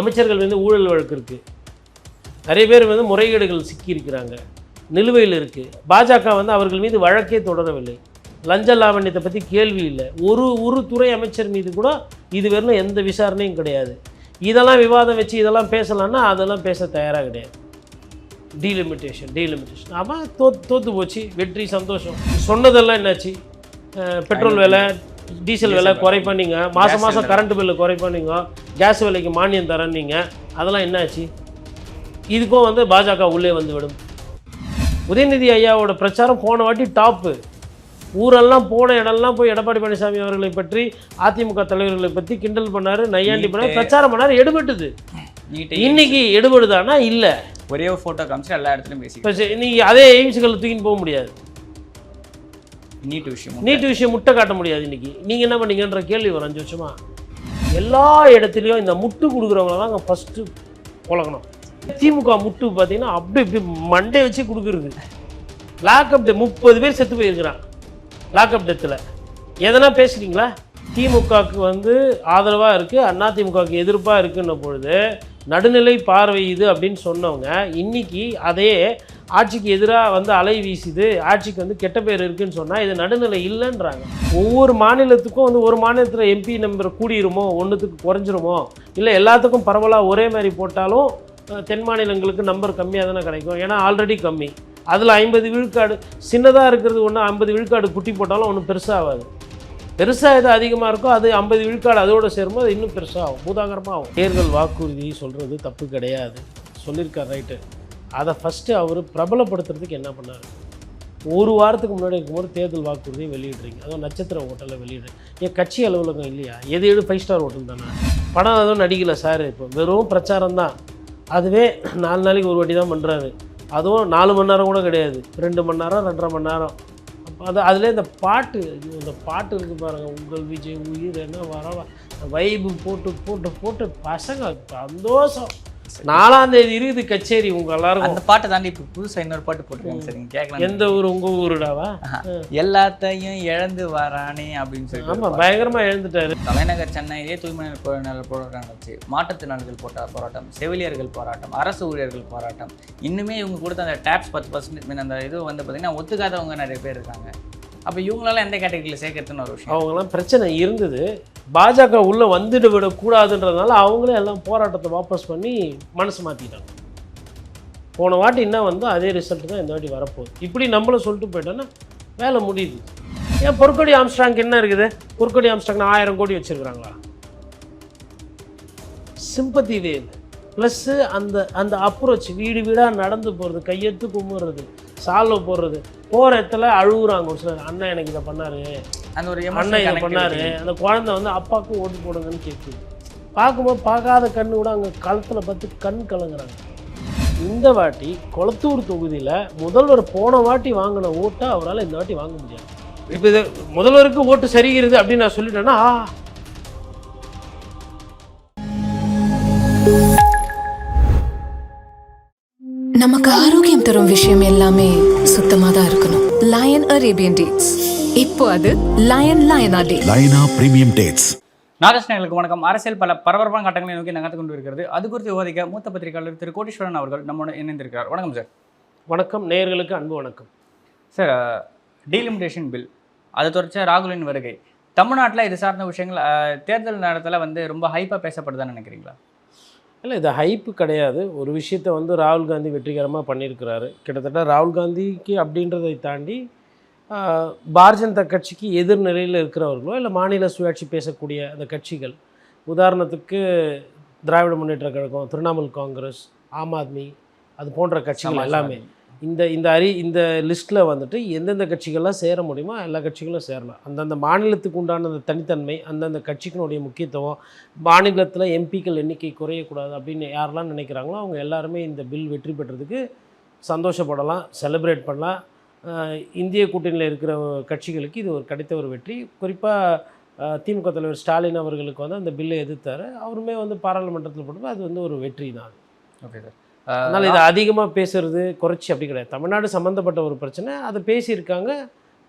அமைச்சர்கள் வந்து ஊழல் வழக்கு இருக்குது, நிறைய பேர் வந்து முறைகேடுகள் சிக்கியிருக்கிறாங்க, நிலுவையில் இருக்குது. பாஜக வந்து அவர்கள் மீது வழக்கே தொடரவில்லை. லஞ்ச லாவண்யத்தை பற்றி கேள்வி இல்லை. ஒரு துறை அமைச்சர் மீது கூட இதுவரையிலும் எந்த விசாரணையும் கிடையாது. இதெல்லாம் விவாதம் வச்சு இதெல்லாம் பேசலான்னா அதெல்லாம் பேச தயாராக கிடையாது. டீலிமிட்டேஷன் ஆமாம், தோற்று போச்சு. வெற்றி சந்தோஷம். சொன்னதெல்லாம் என்னாச்சு? பெட்ரோல் விலை, டீசல் விலை குறைப்பண்ணீங்க, மாதம் கரண்ட் பில்லு குறைப்பண்ணீங்க, கேஸ் விலைக்கு மானியம் தரேன்னீங்க, அதெல்லாம் என்னாச்சு? இதுக்கும் வந்து பாஜக உள்ளே வந்து விடும். உதயநிதி ஐயாவோட பிரச்சாரம் போன வாட்டி டாப்பு. ஊரெல்லாம் போன இடம்லாம் போய் எடப்பாடி பழனிசாமி அவர்களை பற்றி, அதிமுக தலைவர்களை பற்றி கிண்டல் பண்ணார், நையாண்டி பண்ணார், பிரச்சாரம் பண்ணார், எடுபட்டுது. இன்னைக்கு எடுபடுதானா? இல்லை. ஒரே ஒரு ஃபோட்டோ காமிச்சு எல்லா இடத்துலையும் பேசி இன்னைக்கு அதே எய்ம்ஸுகளை தூக்கின்னு போக முடியாது. நீட்டு விஷயம் முட்டை காட்ட முடியாது. இன்னைக்கு நீங்கள் என்ன பண்ணீங்கன்ற கேள்வி வரும். 5 வருஷமா எல்லா இடத்துலையும் இந்த முட்டு கொடுக்குறவங்கள தான் அங்கே ஃபஸ்ட்டு பழகணும். திமுக முட்டு பார்த்தீங்கன்னா அப்படி இப்படி மண்டே வச்சு கொடுக்குறது. லாக்அப் 30 பேர் செத்து போயிருக்கிறான் லாக்அப் டெத்தில். எதனா பேசுகிறீங்களா? திமுகவுக்கு வந்து ஆதரவாக இருக்குது, அதிமுகவுக்கு எதிர்ப்பாக இருக்குன்ன பொழுது நடுநிலை பார்வை இது அப்படின்னு சொன்னவங்க இன்னைக்கு அதே ஆட்சிக்கு எதிராக வந்து அலை வீசுது, ஆட்சிக்கு வந்து கெட்ட பேர் இருக்குதுன்னு சொன்னால் இது நடுநிலை இல்லைன்றாங்க. ஒவ்வொரு மாநிலத்துக்கும் வந்து ஒரு மாநிலத்தில் எம்பி நம்பர் கூடிருமோ, ஒன்றுத்துக்கு குறைஞ்சிருமோ, இல்லை எல்லாத்துக்கும் பரவலாக ஒரே மாதிரி போட்டாலும் தென் மாநிலங்களுக்கு நம்பர் கம்மியாக தானே கிடைக்கும். ஏன்னா ஆல்ரெடி கம்மி. அதில் 50 விழுக்காடு சின்னதாக இருக்கிறது ஒன்று, 50 விழுக்காடு குட்டி போட்டாலும் ஒன்றும் பெருசாகாது. பெருசாக எது அதிகமாக இருக்கோ அது 50 விழுக்காடு அதோடு சேரும்போது அது இன்னும் பெருசாகும், பூதாகரமாக ஆகும். தேர்தல் வாக்குறுதி சொல்கிறது தப்பு கிடையாது, சொல்லியிருக்கார், ரைட்டு. அதை ஃபஸ்ட்டு அவர் பிரபலப்படுத்துறதுக்கு என்ன பண்ணார்? ஒரு வாரத்துக்கு முன்னாடி இருக்கும்போது தேர்தல் வாக்குறுதியை வெளியிடுறீங்க, அதுவும் நட்சத்திர ஹோட்டலில் வெளியிடுறீங்க. என் கட்சி அலுவலகம் இல்லையா? எது 5 ஸ்டார் ஹோட்டல் தானே. படம் எதுவும் நடிக்கலை சார், இப்போ வெறும் பிரச்சாரம் தான். அதுவே 4 நாளைக்கு ஒரு வாட்டி தான் பண்ணுறாரு. அதுவும் 4 மணி நேரம் கூட கிடையாது, 2 மணி நேரம் 2.5 மணி நேரம். அதில் இந்த பாட்டு, இந்த பாட்டு இருக்குது பாருங்கள், உங்கள் விஜய் உயிர் என்ன வரவா, வைபு போட்டு போட்டு போட்டு பசங்க சந்தோஷம். 4ஆம் தேதி இருக்குது கச்சேரி. உங்க எல்லாருக்கும் அந்த பாட்டை தாண்டி இப்போ புதுசாக இன்னொரு பாட்டு போட்டுருக்காங்க. சரிங்க, கேட்கலாம். எந்த ஊர்? உங்கள் ஊருடாவா? எல்லாத்தையும் இழந்து வரானே அப்படின்னு சொல்லி. ஆமாம், பயங்கரமாக எழுந்துட்டாரு. தலைநகர் சென்னையிலே தூய்மை போராட்டம் வச்சு, மாற்றுத்திறனாளிகள் போராட்டம், செவிலியர்கள் போராட்டம், அரசு ஊழியர்கள் போராட்டம். இன்னுமே இவங்க கொடுத்த அந்த டேக்ஸ் 10% அந்த இது வந்து பார்த்தீங்கன்னா ஒத்துக்காதவங்க நிறைய பேர் இருக்காங்க. அப்போ இவங்களால எந்த கேட்டகரியில் சேர்க்கறதுன்னு ஒரு விஷயம். அவங்களாம் பிரச்சனை இருந்தது, பாஜக உள்ளே வந்துட்டு விடக்கூடாதுன்றதுனால அவங்களே எல்லாம் போராட்டத்தை வாபஸ் பண்ணி மனசு மாற்றிட்டாங்க. போன வாட்டி என்ன வந்தோ அதே ரிசல்ட் தான் இந்த வாட்டி வரப்போகுது. இப்படி நம்மளும் சொல்லிட்டு போயிட்டோன்னா வேலை முடியுது. ஏன் பொற்கொடி ஆம்ஸ்ட்ராங் என்ன இருக்குது? பொற்கொடி ஆம்ஸ்ட்ராங் 1000 கோடி வச்சுருக்குறாங்களா? சிம்பத்தி வேவ் ப்ளஸ்ஸு அந்த அந்த அப்ரோச், வீடு வீடாக நடந்து போகிறது, கையெடுத்து கும்பிட்றது, சால்வை போடுறது, போகிற இடத்துல அழுகுறாங்க ஒரு சிலர். அண்ணன் எனக்கு இதை பண்ணார், அந்த ஒரு அண்ணன் இதை பண்ணார். அந்த குழந்தை வந்து அப்பாவுக்கும் ஓட்டு போடுங்கன்னு கேட்குது. பார்க்கும்போது பார்க்காத கண்ணு கூட அங்கே களத்தில் பார்த்து கண் கலங்குறாங்க. இந்த வாட்டி கொளத்தூர் தொகுதியில் முதல்வர் போன வாட்டி வாங்கின ஓட்டை அவரால் இந்த வாட்டி வாங்க முடியாது. இப்போ இது முதல்வருக்கு ஓட்டு சரிகிறது அப்படின்னு நான் சொல்லிட்டேன்னா, நமக்கு ஆரோக்கியம் தரும் விஷயம் எல்லாமே சுத்தமா தான் இருக்கணும். லயன் அரேபியன் டேட்ஸ், இப்போ அது லயனா பிரீமியம் டேட்ஸ். நாகேஷ்ணர்களுக்கு வணக்கம். அரசியல் பல பரபரப்பான கட்டங்களை நோக்கி நகர்த்து கொண்டு இருக்கிறது. அது குறித்து விவாதிக்க மூத்த பத்திரிகையாளர் திரு கோடீஸ்வரன் அவர்கள் நம்மோட இணைந்திருக்கிறார். வணக்கம் சார். வணக்கம், நேயர்களுக்கு அன்பு வணக்கம் சார். டீலிமிட்டேஷன் பில், அதை தொடர்ச்சி ராகுலின் வருகை, தமிழ்நாட்டில் இது சார்ந்த விஷயங்கள் தேர்தல் நேரத்தில் வந்து ரொம்ப ஹைப்பாக பேசப்படுதான்னு நினைக்கிறீங்களா? இல்லை, இது ஹைப்பு கிடையாது. ஒரு விஷயத்தை வந்து ராகுல் காந்தி வெற்றிகரமாக பண்ணியிருக்கிறாரு. கிட்டத்தட்ட ராகுல் காந்திக்கு அப்படின்றதை தாண்டி பாரதிய ஜனதா கட்சிக்கு எதிர்நிலையில் இருக்கிறவர்களோ இல்லை மாநில சுயாட்சி பேசக்கூடிய அந்த கட்சிகள், உதாரணத்துக்கு திராவிட முன்னேற்ற கழகம், திரிணாமுல் காங்கிரஸ், ஆம் ஆத்மி, அது போன்ற கட்சிகள் எல்லாமே இந்த லிஸ்ட்டில் வந்துட்டு எந்தெந்த கட்சிகள்லாம் சேர முடியுமோ எல்லா கட்சிகளும் சேரலாம். அந்தந்த மாநிலத்துக்கு உண்டான அந்த தனித்தன்மை, அந்தந்த கட்சிக்கினுடைய முக்கியத்துவம், மாநிலத்தில் எம்பிக்கள் எண்ணிக்கை குறையக்கூடாது அப்படின்னு யாரெல்லாம் நினைக்கிறாங்களோ அவங்க எல்லாருமே இந்த பில் வெற்றி பெற்றதுக்கு சந்தோஷப்படலாம், செலிப்ரேட் பண்ணலாம். இந்திய கூட்டணியில் இருக்கிற கட்சிகளுக்கு இது ஒரு கிடைத்த ஒரு வெற்றி. குறிப்பாக திமுக தலைவர் ஸ்டாலின் அவர்களுக்கு வந்து அந்த பில்லை எதிர்த்தார். அவருமே வந்து பாராளுமன்றத்தில் போட்டு அது வந்து ஒரு வெற்றி தான். Okay sir. அதனால் இதை அதிகமாக பேசுகிறது குறைச்சி அப்படி கிடையாது. தமிழ்நாடு சம்மந்தப்பட்ட ஒரு பிரச்சனை, அதை பேசியிருக்காங்க,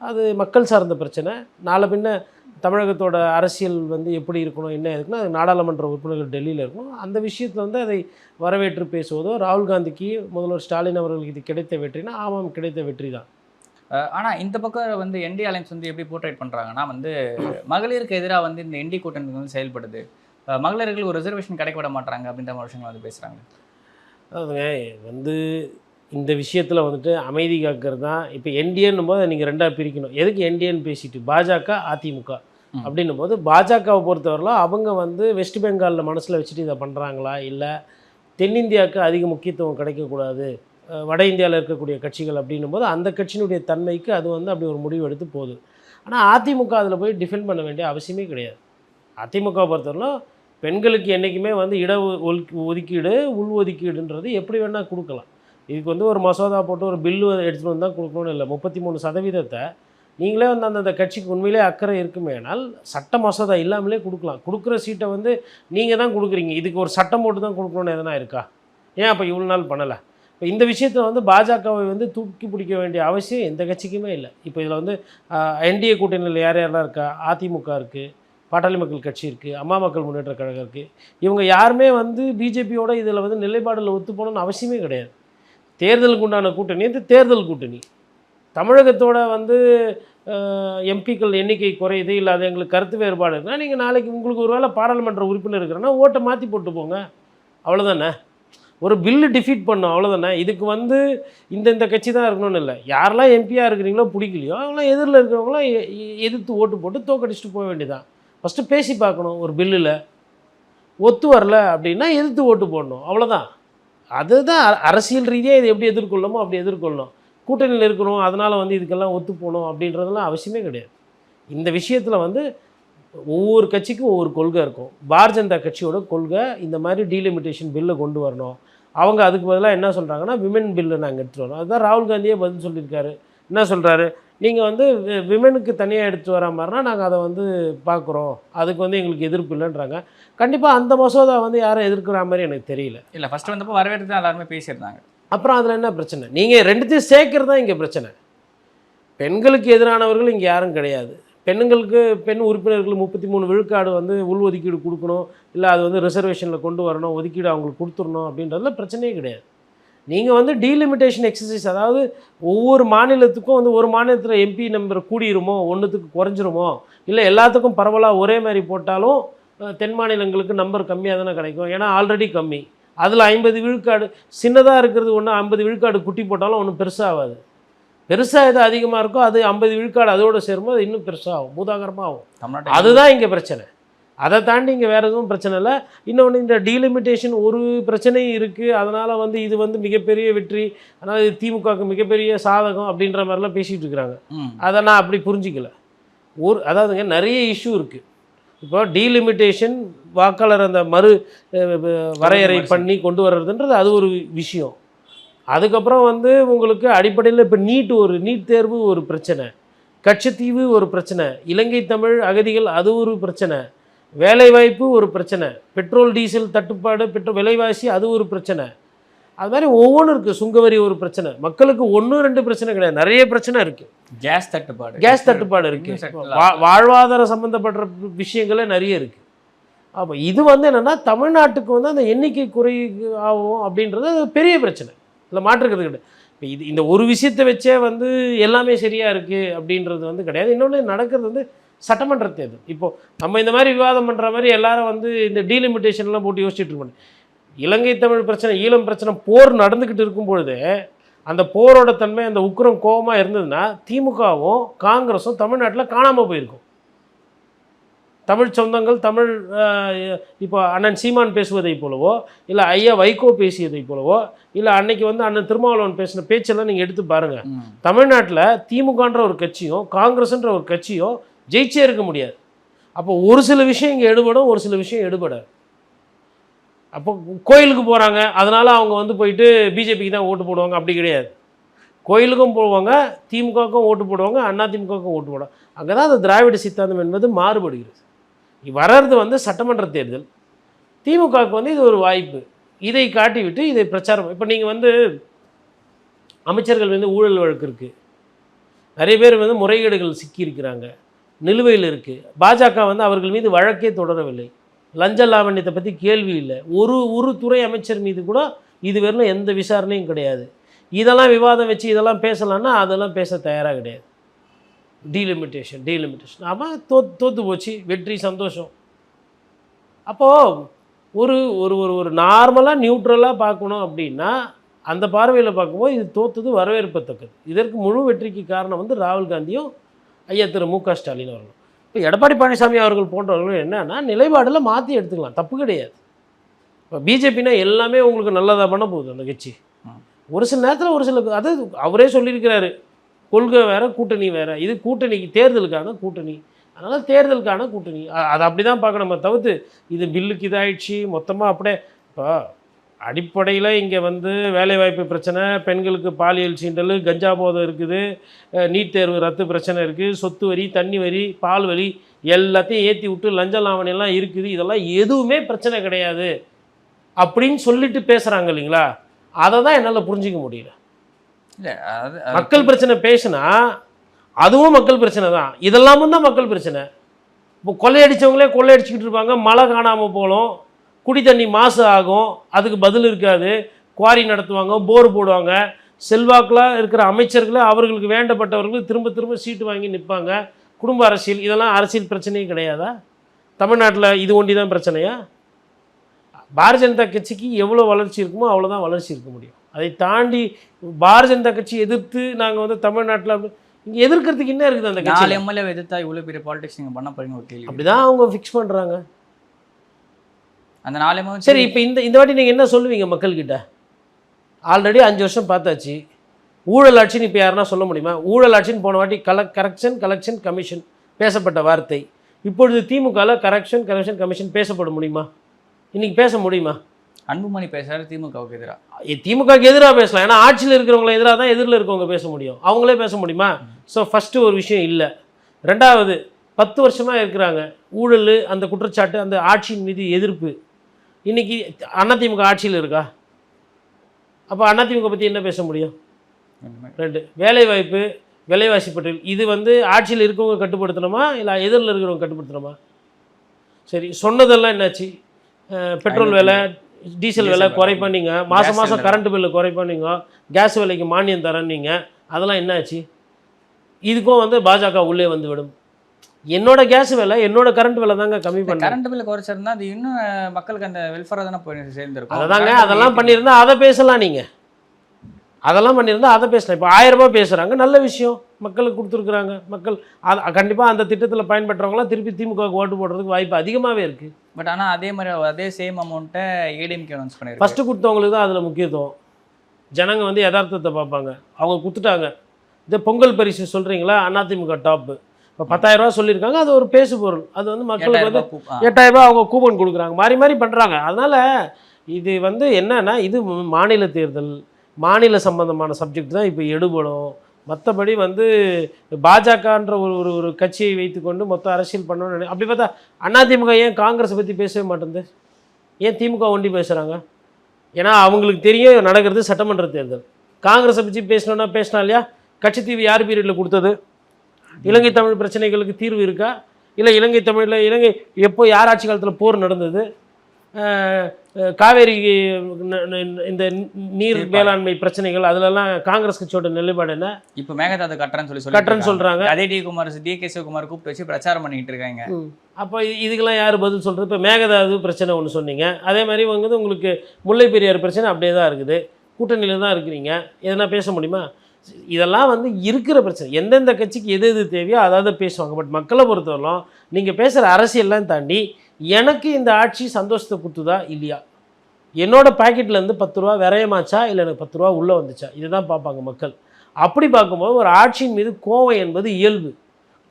அது மக்கள் சார்ந்த பிரச்சனை. நாளை பின்ன தமிழகத்தோட அரசியல் வந்து எப்படி இருக்கணும், என்ன இருக்குன்னா, அது நாடாளுமன்ற உறுப்பினர்கள் டெல்லியில் இருக்கணும். அந்த விஷயத்தில் வந்து அதை வரவேற்று பேசுவதோ, ராகுல் காந்திக்கு முதல்வர் ஸ்டாலின் அவர்களுக்கு இது கிடைத்த வெற்றினா, ஆமாம் கிடைத்த வெற்றி தான். ஆனால் இந்த பக்கம் வந்து என்டி அலைன்ஸ் வந்து எப்படி போர்ட்ரேட் பண்ணுறாங்கன்னா வந்து மகளிருக்கு எதிராக வந்து இந்த என்டி கூட்டணி வந்து செயல்படுது, மகளிர்கள் ஒரு ரிசர்வேஷன் கிடைக்க விட மாட்டாங்க அப்படின்ற மாதிரி விஷயங்கள் வந்து பேசுகிறாங்க. அதாவதுங்க வந்து இந்த விஷயத்தில் வந்துட்டு அமைதி காக்கிறது தான். இப்போ என்டிஏன்னும் போது நீங்கள் ரெண்டாக பிரிக்கணும். எதுக்கு என்டிஏன்னு பேசிட்டு பாஜக அதிமுக அப்படின்னும் போது, பாஜகவை பொறுத்தவரையிலும் அவங்க வந்து வெஸ்ட் பெங்காலில் மனசில் வச்சுட்டு இதை பண்ணுறாங்களா, இல்லை தென்னிந்தியாவுக்கு அதிக முக்கியத்துவம் கிடைக்கக்கூடாது, வட இந்தியாவில் இருக்கக்கூடிய கட்சிகள் அப்படின்னும் போது அந்த கட்சியினுடைய தன்மைக்கு அது வந்து அப்படி ஒரு முடிவு எடுத்து போகுது. ஆனால் அதிமுக அதில் போய் டிஃபெண்ட் பண்ண வேண்டிய அவசியமே கிடையாது. அதிமுக பொறுத்தவரையிலும் பெண்களுக்கு என்றைக்குமே வந்து ஒதுக்கீடு உள் ஒதுக்கீடுன்றது எப்படி வேணால் கொடுக்கலாம். இதுக்கு வந்து ஒரு மசோதா போட்டு ஒரு பில்லு எடுத்துகிட்டு வந்து தான் கொடுக்கணும்னு இல்லை. 33% நீங்களே வந்து அந்தந்த கட்சிக்கு உண்மையிலே அக்கறை இருக்குமேனால் சட்ட மசோதா இல்லாமலே கொடுக்கலாம். கொடுக்குற சீட்டை வந்து நீங்கள் தான் கொடுக்குறீங்க, இதுக்கு ஒரு சட்டம் போட்டு தான் கொடுக்கணும்னு எதனா இருக்கா? ஏன் அப்போ இவ்வளோ நாள் பண்ணலை? இப்போ இந்த விஷயத்தில் வந்து பாஜகவை வந்து தூக்கி பிடிக்க வேண்டிய அவசியம் எந்த கட்சிக்குமே இல்லை. இப்போ இதில் வந்து என்டிஏ கூட்டணியில் யார் யாரெல்லாம் இருக்கா? அதிமுக இருக்குது, பாட்டாளி மக்கள் கட்சி இருக்குது, அம்மா மக்கள் முன்னேற்ற கழகம் இருக்குது. இவங்க யாருமே வந்து பிஜேபியோட இதில் வந்து நிலைப்பாடில் ஒத்து போகணும்னு அவசியமே கிடையாது. தேர்தலுக்கு உண்டான கூட்டணி இந்த தேர்தல் கூட்டணி. தமிழகத்தோட வந்து எம்பிக்கள் எண்ணிக்கை குறையுது, இல்லை அது எங்களுக்கு கருத்து வேறுபாடு இருக்குன்னா, நீங்கள் நாளைக்கு உங்களுக்கு ஒரு வேளை பாராளுமன்ற உறுப்பினர் இருக்கிறன்னா ஓட்டை மாற்றி போட்டு போங்க, அவ்வளோதானே. ஒரு பில்லு டிஃபீட் பண்ணும், அவ்வளோதானே. இதுக்கு வந்து இந்த கட்சி தான் இருக்கணும்னு இல்லை. யாரெல்லாம் எம்பியாக இருக்கிறீங்களோ பிடிக்கலையோ அவங்களாம் எதிரில் இருக்கிறவங்களாம் எதிர்த்து ஓட்டு போட்டு தோக்கடிச்சிட்டு போக வேண்டியதான். ஃபஸ்ட்டு பேசி பார்க்கணும். ஒரு பில்லில் ஒத்து வரல அப்படின்னா எதிர்த்து ஓட்டு போடணும், அவ்வளோதான். அதுதான் அரசியல் ரீதியாக இது எப்படி எதிர்கொள்ளணுமோ அப்படி எதிர்கொள்ளணும். கூட்டணியில் இருக்கணும் அதனால் வந்து இதுக்கெல்லாம் ஒத்து போகணும் அப்படின்றதெல்லாம் அவசியமே கிடையாது. இந்த விஷயத்தில் வந்து ஒவ்வொரு கட்சிக்கும் ஒவ்வொரு கொள்கை இருக்கும். பாரதிய ஜனதா கட்சியோட கொள்கை இந்த மாதிரி டீலிமிட்டேஷன் பில்லை கொண்டு வரணும். அவங்க அதுக்கு பதிலாக என்ன சொல்கிறாங்கன்னா, விமென் பில்லை நாங்கள் எடுத்துகிட்டு வரோம். அதுதான் ராகுல் காந்தியே பதில் சொல்லியிருக்காரு. என்ன சொல்கிறாரு, நீங்கள் வந்து விமெனுக்கு தனியாக எடுத்து வர மாதிரினா நாங்கள் அதை வந்து பார்க்குறோம், அதுக்கு வந்து எங்களுக்கு எதிர்ப்பு இல்லைன்றாங்க. கண்டிப்பாக அந்த மசோதா வந்து யாரும் எதிர்க்கிற மாதிரி எனக்கு தெரியல. இல்லை, ஃபஸ்ட்டு வந்தப்போ வரவேற்று தான் எல்லாருமே பேசியிருந்தாங்க. அப்புறம் அதில் என்ன பிரச்சனை? நீங்கள் ரெண்டுத்தையும் சேர்க்கறது தான் இங்கே பிரச்சனை. பெண்களுக்கு எதிரானவர்கள் இங்கே யாரும் கிடையாது. பெண்களுக்கு பெண் உறுப்பினர்கள் 33 விழுக்காடு வந்து உள்ஒதுக்கீடு கொடுக்கணும், இல்லை அது வந்து ரிசர்வேஷனில் கொண்டு வரணும், ஒதுக்கீடு அவங்களுக்கு கொடுத்துடணும் அப்படின்றதுல பிரச்சனையே கிடையாது. நீங்கள் வந்து டீலிமிட்டேஷன் எக்ஸசைஸ், அதாவது ஒவ்வொரு மாநிலத்துக்கும் வந்து ஒரு மாநிலத்தில் எம்பி நம்பர் கூடிருமோ, ஒன்றுத்துக்கு குறைஞ்சிருமோ, இல்லை எல்லாத்துக்கும் பரவலாக ஒரே மாதிரி போட்டாலும் தென் மாநிலங்களுக்கு நம்பர் கம்மியாக தானே கிடைக்கும். ஏன்னா ஆல்ரெடி கம்மி. அதில் 50 விழுக்காடு சின்னதாக இருக்கிறது ஒன்று, 50 விழுக்காடு குட்டி போட்டாலும் ஒன்றும் பெருசாகாது. பெருசாக எது அதிகமாக இருக்கோ அது 50 விழுக்காடு அதோடு சேரும்போது அது இன்னும் பெருசாகும், பூதாகரமாக ஆகும். அதுதான் இங்கே பிரச்சனை. அதை தாண்டி இங்கே வேறு எதுவும் பிரச்சனை இல்லை. இன்னொன்று, இந்த டீலிமிட்டேஷன் ஒரு பிரச்சனையும் இருக்குது, அதனால் வந்து இது வந்து மிகப்பெரிய வெற்றி, அதனால் இது திமுகவுக்கு மிகப்பெரிய சாதகம் அப்படின்ற மாதிரிலாம் பேசிகிட்டு இருக்கிறாங்க. அதை நான் அப்படி புரிஞ்சிக்கல. அதாவதுங்க நிறைய இஷ்யூ இருக்குது. இப்போ டீலிமிட்டேஷன் வாக்காளர் அந்த வரையறை பண்ணி கொண்டு வர்றதுன்றது அது ஒரு விஷயம். அதுக்கப்புறம் வந்து உங்களுக்கு அடிப்படையில் இப்போ நீட் தேர்வு ஒரு பிரச்சனை, கட்சித்தீவு ஒரு பிரச்சனை, இலங்கை தமிழ் அகதிகள் அது ஒரு பிரச்சனை, வேலைவாய்ப்பு ஒரு பிரச்சனை, பெட்ரோல் டீசல் தட்டுப்பாடு, விலைவாசி அது ஒரு பிரச்சனை. அது மாதிரி ஒவ்வொன்றும் இருக்குது. சுங்கவரி ஒரு பிரச்சனை. மக்களுக்கு 1-2 பிரச்சனை கிடையாது, நிறைய பிரச்சனை இருக்குது. கேஸ் தட்டுப்பாடு இருக்குது. வாழ்வாதார சம்மந்தப்பட்ட விஷயங்களே நிறைய இருக்குது. அப்போ இது வந்து என்னென்னா, தமிழ்நாட்டுக்கு வந்து அந்த எண்ணிக்கை குறை ஆகும் அப்படின்றது பெரிய பிரச்சனை, இல்லை மாற்றுக்கிறது கிடையாது. இப்போ இந்த ஒரு விஷயத்தை வச்சே வந்து எல்லாமே சரியாக இருக்குது அப்படின்றது வந்து கிடையாது. இன்னொன்று நடக்கிறது வந்து சட்டமன்ற தேர்தல். இப்போது நம்ம இந்த மாதிரி விவாதம் பண்ணுற மாதிரி எல்லாரும் வந்து இந்த டீலிமிட்டேஷன்லாம் போட்டு யோசிச்சுட்டு இருக்கோம். இலங்கை தமிழ் பிரச்சனை, ஈழம் பிரச்சனை, போர் நடந்துக்கிட்டு இருக்கும் பொழுது அந்த போரோட தன்மை, அந்த உக்கிரம் கோபமாக இருந்ததுன்னா திமுகவும் காங்கிரஸும் தமிழ்நாட்டில் காணாமல் போயிருக்கும். தமிழ் சொந்தங்கள், தமிழ் இப்போ அண்ணன் சீமான் பேசுவதை போலவோ, இல்லை ஐயா வைகோ பேசியதை போலவோ, இல்லை அன்னைக்கு வந்து அண்ணன் திருமாவளவன் பேசின பேச்செல்லாம் நீங்கள் எடுத்து பாருங்கள். தமிழ்நாட்டில் திமுகன்ற ஒரு கட்சியும் காங்கிரஸ்ன்ற ஒரு கட்சியும் ஜெயிச்சே இருக்க முடியாது. அப்போ ஒரு சில விஷயம் இங்கே எடுபடும், ஒரு சில விஷயம் எடுபடாது. அப்போ கோயிலுக்கு போகிறாங்க, அதனால் அவங்க வந்து போயிட்டு பிஜேபிக்கு தான் ஓட்டு போடுவாங்க அப்படி கிடையாது. கோயிலுக்கும் போடுவாங்க, திமுகவுக்கும் ஓட்டு போடுவாங்க, அதிமுகவுக்கும் ஓட்டு போடுவாங்க. அங்கே தான் அந்த திராவிட சித்தாந்தம் என்பது மாறுபடுகிறது. வர்றது வந்து சட்டமன்ற தேர்தல், திமுகவுக்கு வந்து இது ஒரு வாய்ப்பு. இதை காட்டிவிட்டு இதை பிரச்சாரம். இப்போ நீங்கள் வந்து அமைச்சர்கள் வந்து ஊழல் வழக்கு இருக்குது, நிறைய பேர் வந்து முறைகேடுகள் சிக்கியிருக்கிறாங்க, நிலுவையில் இருக்குது. பாஜக வந்து அவர்கள் மீது வழக்கே தொடரவில்லை. லஞ்ச லாவண்யத்தை பற்றி கேள்வி இல்லை. ஒரு துறை அமைச்சர் மீது கூட இதுவரையிலும் எந்த விசாரணையும் கிடையாது. இதெல்லாம் விவாதம் வச்சு இதெல்லாம் பேசலான்னா அதெல்லாம் பேச தயாராக கிடையாது. டீலிமிட்டேஷன் ஆமாம், தோற்று போச்சு, வெற்றி சந்தோஷம். அப்போது ஒரு ஒரு ஒரு ஒரு நார்மலாக நியூட்ரலாக பார்க்கணும் அப்படின்னா அந்த பார்வையில் பார்க்கும்போது இது தோற்றது வரவேற்பத்தக்கது. இதற்கு முழு வெற்றிக்கு காரணம் வந்து ராகுல் காந்தியும் ஐயா திரு மு.க. ஸ்டாலின் அவர்களும். இப்போ எடப்பாடி பழனிசாமி அவர்கள் போன்றவர்களும் என்னன்னா நிலைப்பாடில் மாற்றி எடுத்துக்கலாம், தப்பு கிடையாது. இப்போ பிஜேபினா எல்லாமே உங்களுக்கு நல்லதாக பண்ண போகுது அந்த கட்சி. ஒரு சில நேரத்தில் ஒரு சில அது அவரே சொல்லியிருக்கிறாரு, கொள்கை வேறு கூட்டணி வேறு. இது கூட்டணிக்கு தேர்தலுக்கான கூட்டணி, அதனால் தேர்தலுக்கான கூட்டணி அதை அப்படி தான் பார்க்கணும். நம்ம தவிர்த்து இது பில்லுக்கு இதாகிடுச்சு மொத்தமாக அப்படியே. இப்போ அடிப்படையில் இங்கே வந்து வேலைவாய்ப்பு பிரச்சனை, பெண்களுக்கு பாலியல் சீண்டல், கஞ்சா போதை இருக்குது, நீட் தேர்வு ரத்து பிரச்சனை இருக்குது, சொத்து வரி, தண்ணி வரி, பால் வரி எல்லாத்தையும் ஏற்றி விட்டு லஞ்ச லாவணியெல்லாம் இருக்குது. இதெல்லாம் எதுவுமே பிரச்சனை கிடையாது அப்படின்னு சொல்லிட்டு பேசுகிறாங்க இல்லைங்களா? அதை தான் என்னால் புரிஞ்சிக்க முடியல. இல்லை மக்கள் பிரச்சனை பேசுனா அதுவும் மக்கள் பிரச்சனை தான், இதெல்லாமும் தான் மக்கள் பிரச்சனை. இப்போ கொள்ளையடித்தவங்களே கொள்ளையடிச்சிக்கிட்டு இருப்பாங்க, மழை காணாமல் போகணும், குடி தண்ணி மாசு ஆகும், அதுக்கு பதில் இருக்காது, குவாரி நடத்துவாங்க, போர் போடுவாங்க, செல்வாக்கெலாம் இருக்கிற அமைச்சர்களை அவர்களுக்கு வேண்டப்பட்டவர்களுக்கு திரும்ப திரும்ப சீட்டு வாங்கி நிற்பாங்க. குடும்ப அரசியல், இதெல்லாம் அரசியல் பிரச்சனையே கிடையாதா? தமிழ்நாட்டில் இது ஒண்டி தான் பிரச்சனையா? பாரதிய ஜனதா கட்சிக்கு எவ்வளோ வளர்ச்சி இருக்குமோ அவ்வளோதான் வளர்ச்சி இருக்க முடியும். அதை தாண்டி பாரதிய ஜனதா கட்சி எதிர்த்து நாங்கள் வந்து தமிழ்நாட்டில் இங்கே எதிர்க்கிறதுக்கு என்ன இருக்குது? அந்த கட்சி 4 எம்எல்ஏ எதிர்த்தா இவ்வளோ பெரிய பாலிடிக்ஸ் நீங்கள் பண்ண போறீங்க ஒரு கேள்வி. அப்படி தான் அவங்க ஃபிக்ஸ் பண்ணுறாங்க. அந்த 4 எம்எல்ஏ சரி, இப்போ இந்த வாட்டி நீங்கள் என்ன சொல்லுவீங்க மக்கள்கிட்ட? ஆல்ரெடி 5 வருஷம் பார்த்தாச்சு, ஊழல் ஆட்சின்னு இப்போ யாருன்னா சொல்ல முடியுமா? ஊழல் ஆட்சின்னு போன வாட்டி கலெக்ஷன் கமிஷன் பேசப்பட்ட வார்த்தை. இப்பொழுது திமுகவில் கரெக்ஷன் கமிஷன் பேசப்பட முடியுமா? இன்றைக்கி பேச முடியுமா? அன்புமணி பேசுகிறாரு திமுகவுக்கு எதிராக. திமுகவுக்கு எதிராக பேசலாம், ஏன்னா ஆட்சியில் இருக்கிறவங்களை எதிராக தான் எதிரில் இருக்கவங்க பேச முடியும், அவங்களே பேச முடியுமா? ஸோ ஃபஸ்ட்டு ஒரு விஷயம் இல்லை. ரெண்டாவது, 10 வருஷமாக இருக்கிறாங்க ஊழல், அந்த குற்றச்சாட்டு, அந்த ஆட்சியின் மீது எதிர்ப்பு. இன்றைக்கி அதிமுக ஆட்சியில் இருக்கா? அப்போ அதிமுக பற்றி என்ன பேச முடியும்? 2 வேலைவாய்ப்பு, விலைவாசி பட்டியல், இது வந்து ஆட்சியில் இருக்கவங்க கட்டுப்படுத்தணுமா இல்லை எதிரில் இருக்கிறவங்க கட்டுப்படுத்தணுமா? சரி, சொன்னதெல்லாம் என்னாச்சு? பெட்ரோல் விலை, டீசல் விலை குறைப்பண்ணீங்க, மாதம் கரண்ட் பில்லு குறைப்பண்ணீங்க, கேஸ் விலைக்கு மானியம் தரேன்னீங்க, அதெல்லாம் என்னாச்சு? இதுக்கும் வந்து பாஜக உள்ளே வந்து விடும். என்னோட கேஸ் விலை, என்னோட கரண்ட் விலை தாங்க கம்மி பண்ண. கரண்ட் பில்லு குறைச்சிருந்தா அது இன்னும் மக்களுக்கு அந்த வெல்ஃபேராக தானே போய் சேர்ந்துருக்கும். அதாங்க, அதெல்லாம் பண்ணியிருந்தா அதை பேசலாம். நீங்கள் அதெல்லாம் பண்ணியிருந்தா அதை பேசலாம். இப்போ 1000 ரூபாய் பேசுகிறாங்க, நல்ல விஷயம், மக்களுக்கு கொடுத்துருக்குறாங்க. மக்கள் அது கண்டிப்பாக அந்த திட்டத்தில் பயன்பெற்றவங்களாம் திருப்பி திமுகவுக்கு ஓட்டு போடுறதுக்கு வாய்ப்பு அதிகமாகவே இருக்குது. பட் ஆனால் அதே மாதிரி அதே சேம் அமௌண்ட்டை ஏடிஎம்கே அனௌன்ஸ் பண்ணியிருக்காங்க. ஃபஸ்ட்டு கொடுத்தவங்களுக்கு தான் அதில் முக்கியத்துவம். ஜனங்க வந்து யதார்த்தத்தை பார்ப்பாங்க. அவங்க கொடுத்துட்டாங்க. இந்த பொங்கல் பரிசு சொல்கிறீங்களா, அதிமுக டாப்பு இப்போ 10,000 ரூபா சொல்லியிருக்காங்க, அது ஒரு பேசு பொருள். அது வந்து மக்களுக்கு வந்து 8,000 ரூபா அவங்க கூப்பன் கொடுக்குறாங்க, மாறி மாறி பண்ணுறாங்க. அதனால் இது வந்து என்னன்னா, இது மாநில தேர்தல், மாநில சம்பந்தமான சப்ஜெக்ட் தான் இப்போ எடுபடும். மற்றபடி வந்து பாஜகன்ற ஒரு கட்சியை வைத்துக்கொண்டு மொத்த அரசியல் பண்ணணும்னு அப்படி பார்த்தா அதிமுக ஏன் காங்கிரஸை பற்றி பேசவே மாட்டேங்குது? ஏன் திமுக ஒண்டி பேசுகிறாங்க? ஏன்னா அவங்களுக்கு தெரியும் நடக்கிறது சட்டமன்ற தேர்தல். காங்கிரஸை பற்றி பேசினா இல்லையா? கட்சி தீர்வு யார் பீரியடில் கொடுத்தது? இலங்கை தமிழ் பிரச்சனைகளுக்கு தீர்வு இருக்கா? இல்லை இலங்கை எப்போ யார் ஆட்சி காலத்தில் போர் நடந்தது? காவேரி இந்த நீர் மேலாண்மை பிரச்சனைகள், அதிலெல்லாம் காங்கிரஸ் கட்சியோட நிலைப்பாடு என்ன? இப்போ மேகதாது கட்டுறன்னு சொல்கிறாங்க. அதே டிகே சிவகுமார் கூப்பிட்டு வச்சு பிரச்சாரம் பண்ணிக்கிட்டு இருக்காங்க. அப்போ இதுக்கெல்லாம் யார் பதில் சொல்கிறது? இப்போ மேகதாது பிரச்சனை ஒன்று சொன்னீங்க, அதே மாதிரி வந்து உங்களுக்கு முல்லை பெரியார் பிரச்சனை அப்படியே தான் இருக்குது, கூட்டணியில் தான் இருக்கிறீங்க, எதனா பேச முடியுமா? இதெல்லாம் வந்து இருக்கிற பிரச்சனை. எந்தெந்த கட்சிக்கு எது தேவையோ அதாவது பேசுவாங்க. பட் மக்களை பொறுத்தவரைக்கும் நீங்கள் பேசுகிற அரசியல்லாம் தாண்டி எனக்கு இந்த ஆட்சி சந்தோஷத்தை கொடுத்துதா இல்லையா, என்னோட பாக்கெட்லேருந்து 10 ரூபா விரயமாச்சா இல்லை எனக்கு 10 ரூபா உள்ளே வந்துச்சா, இதுதான் பார்ப்பாங்க மக்கள். அப்படி பார்க்கும்போது ஒரு ஆட்சியின் மீது கோவம் என்பது இயல்பு.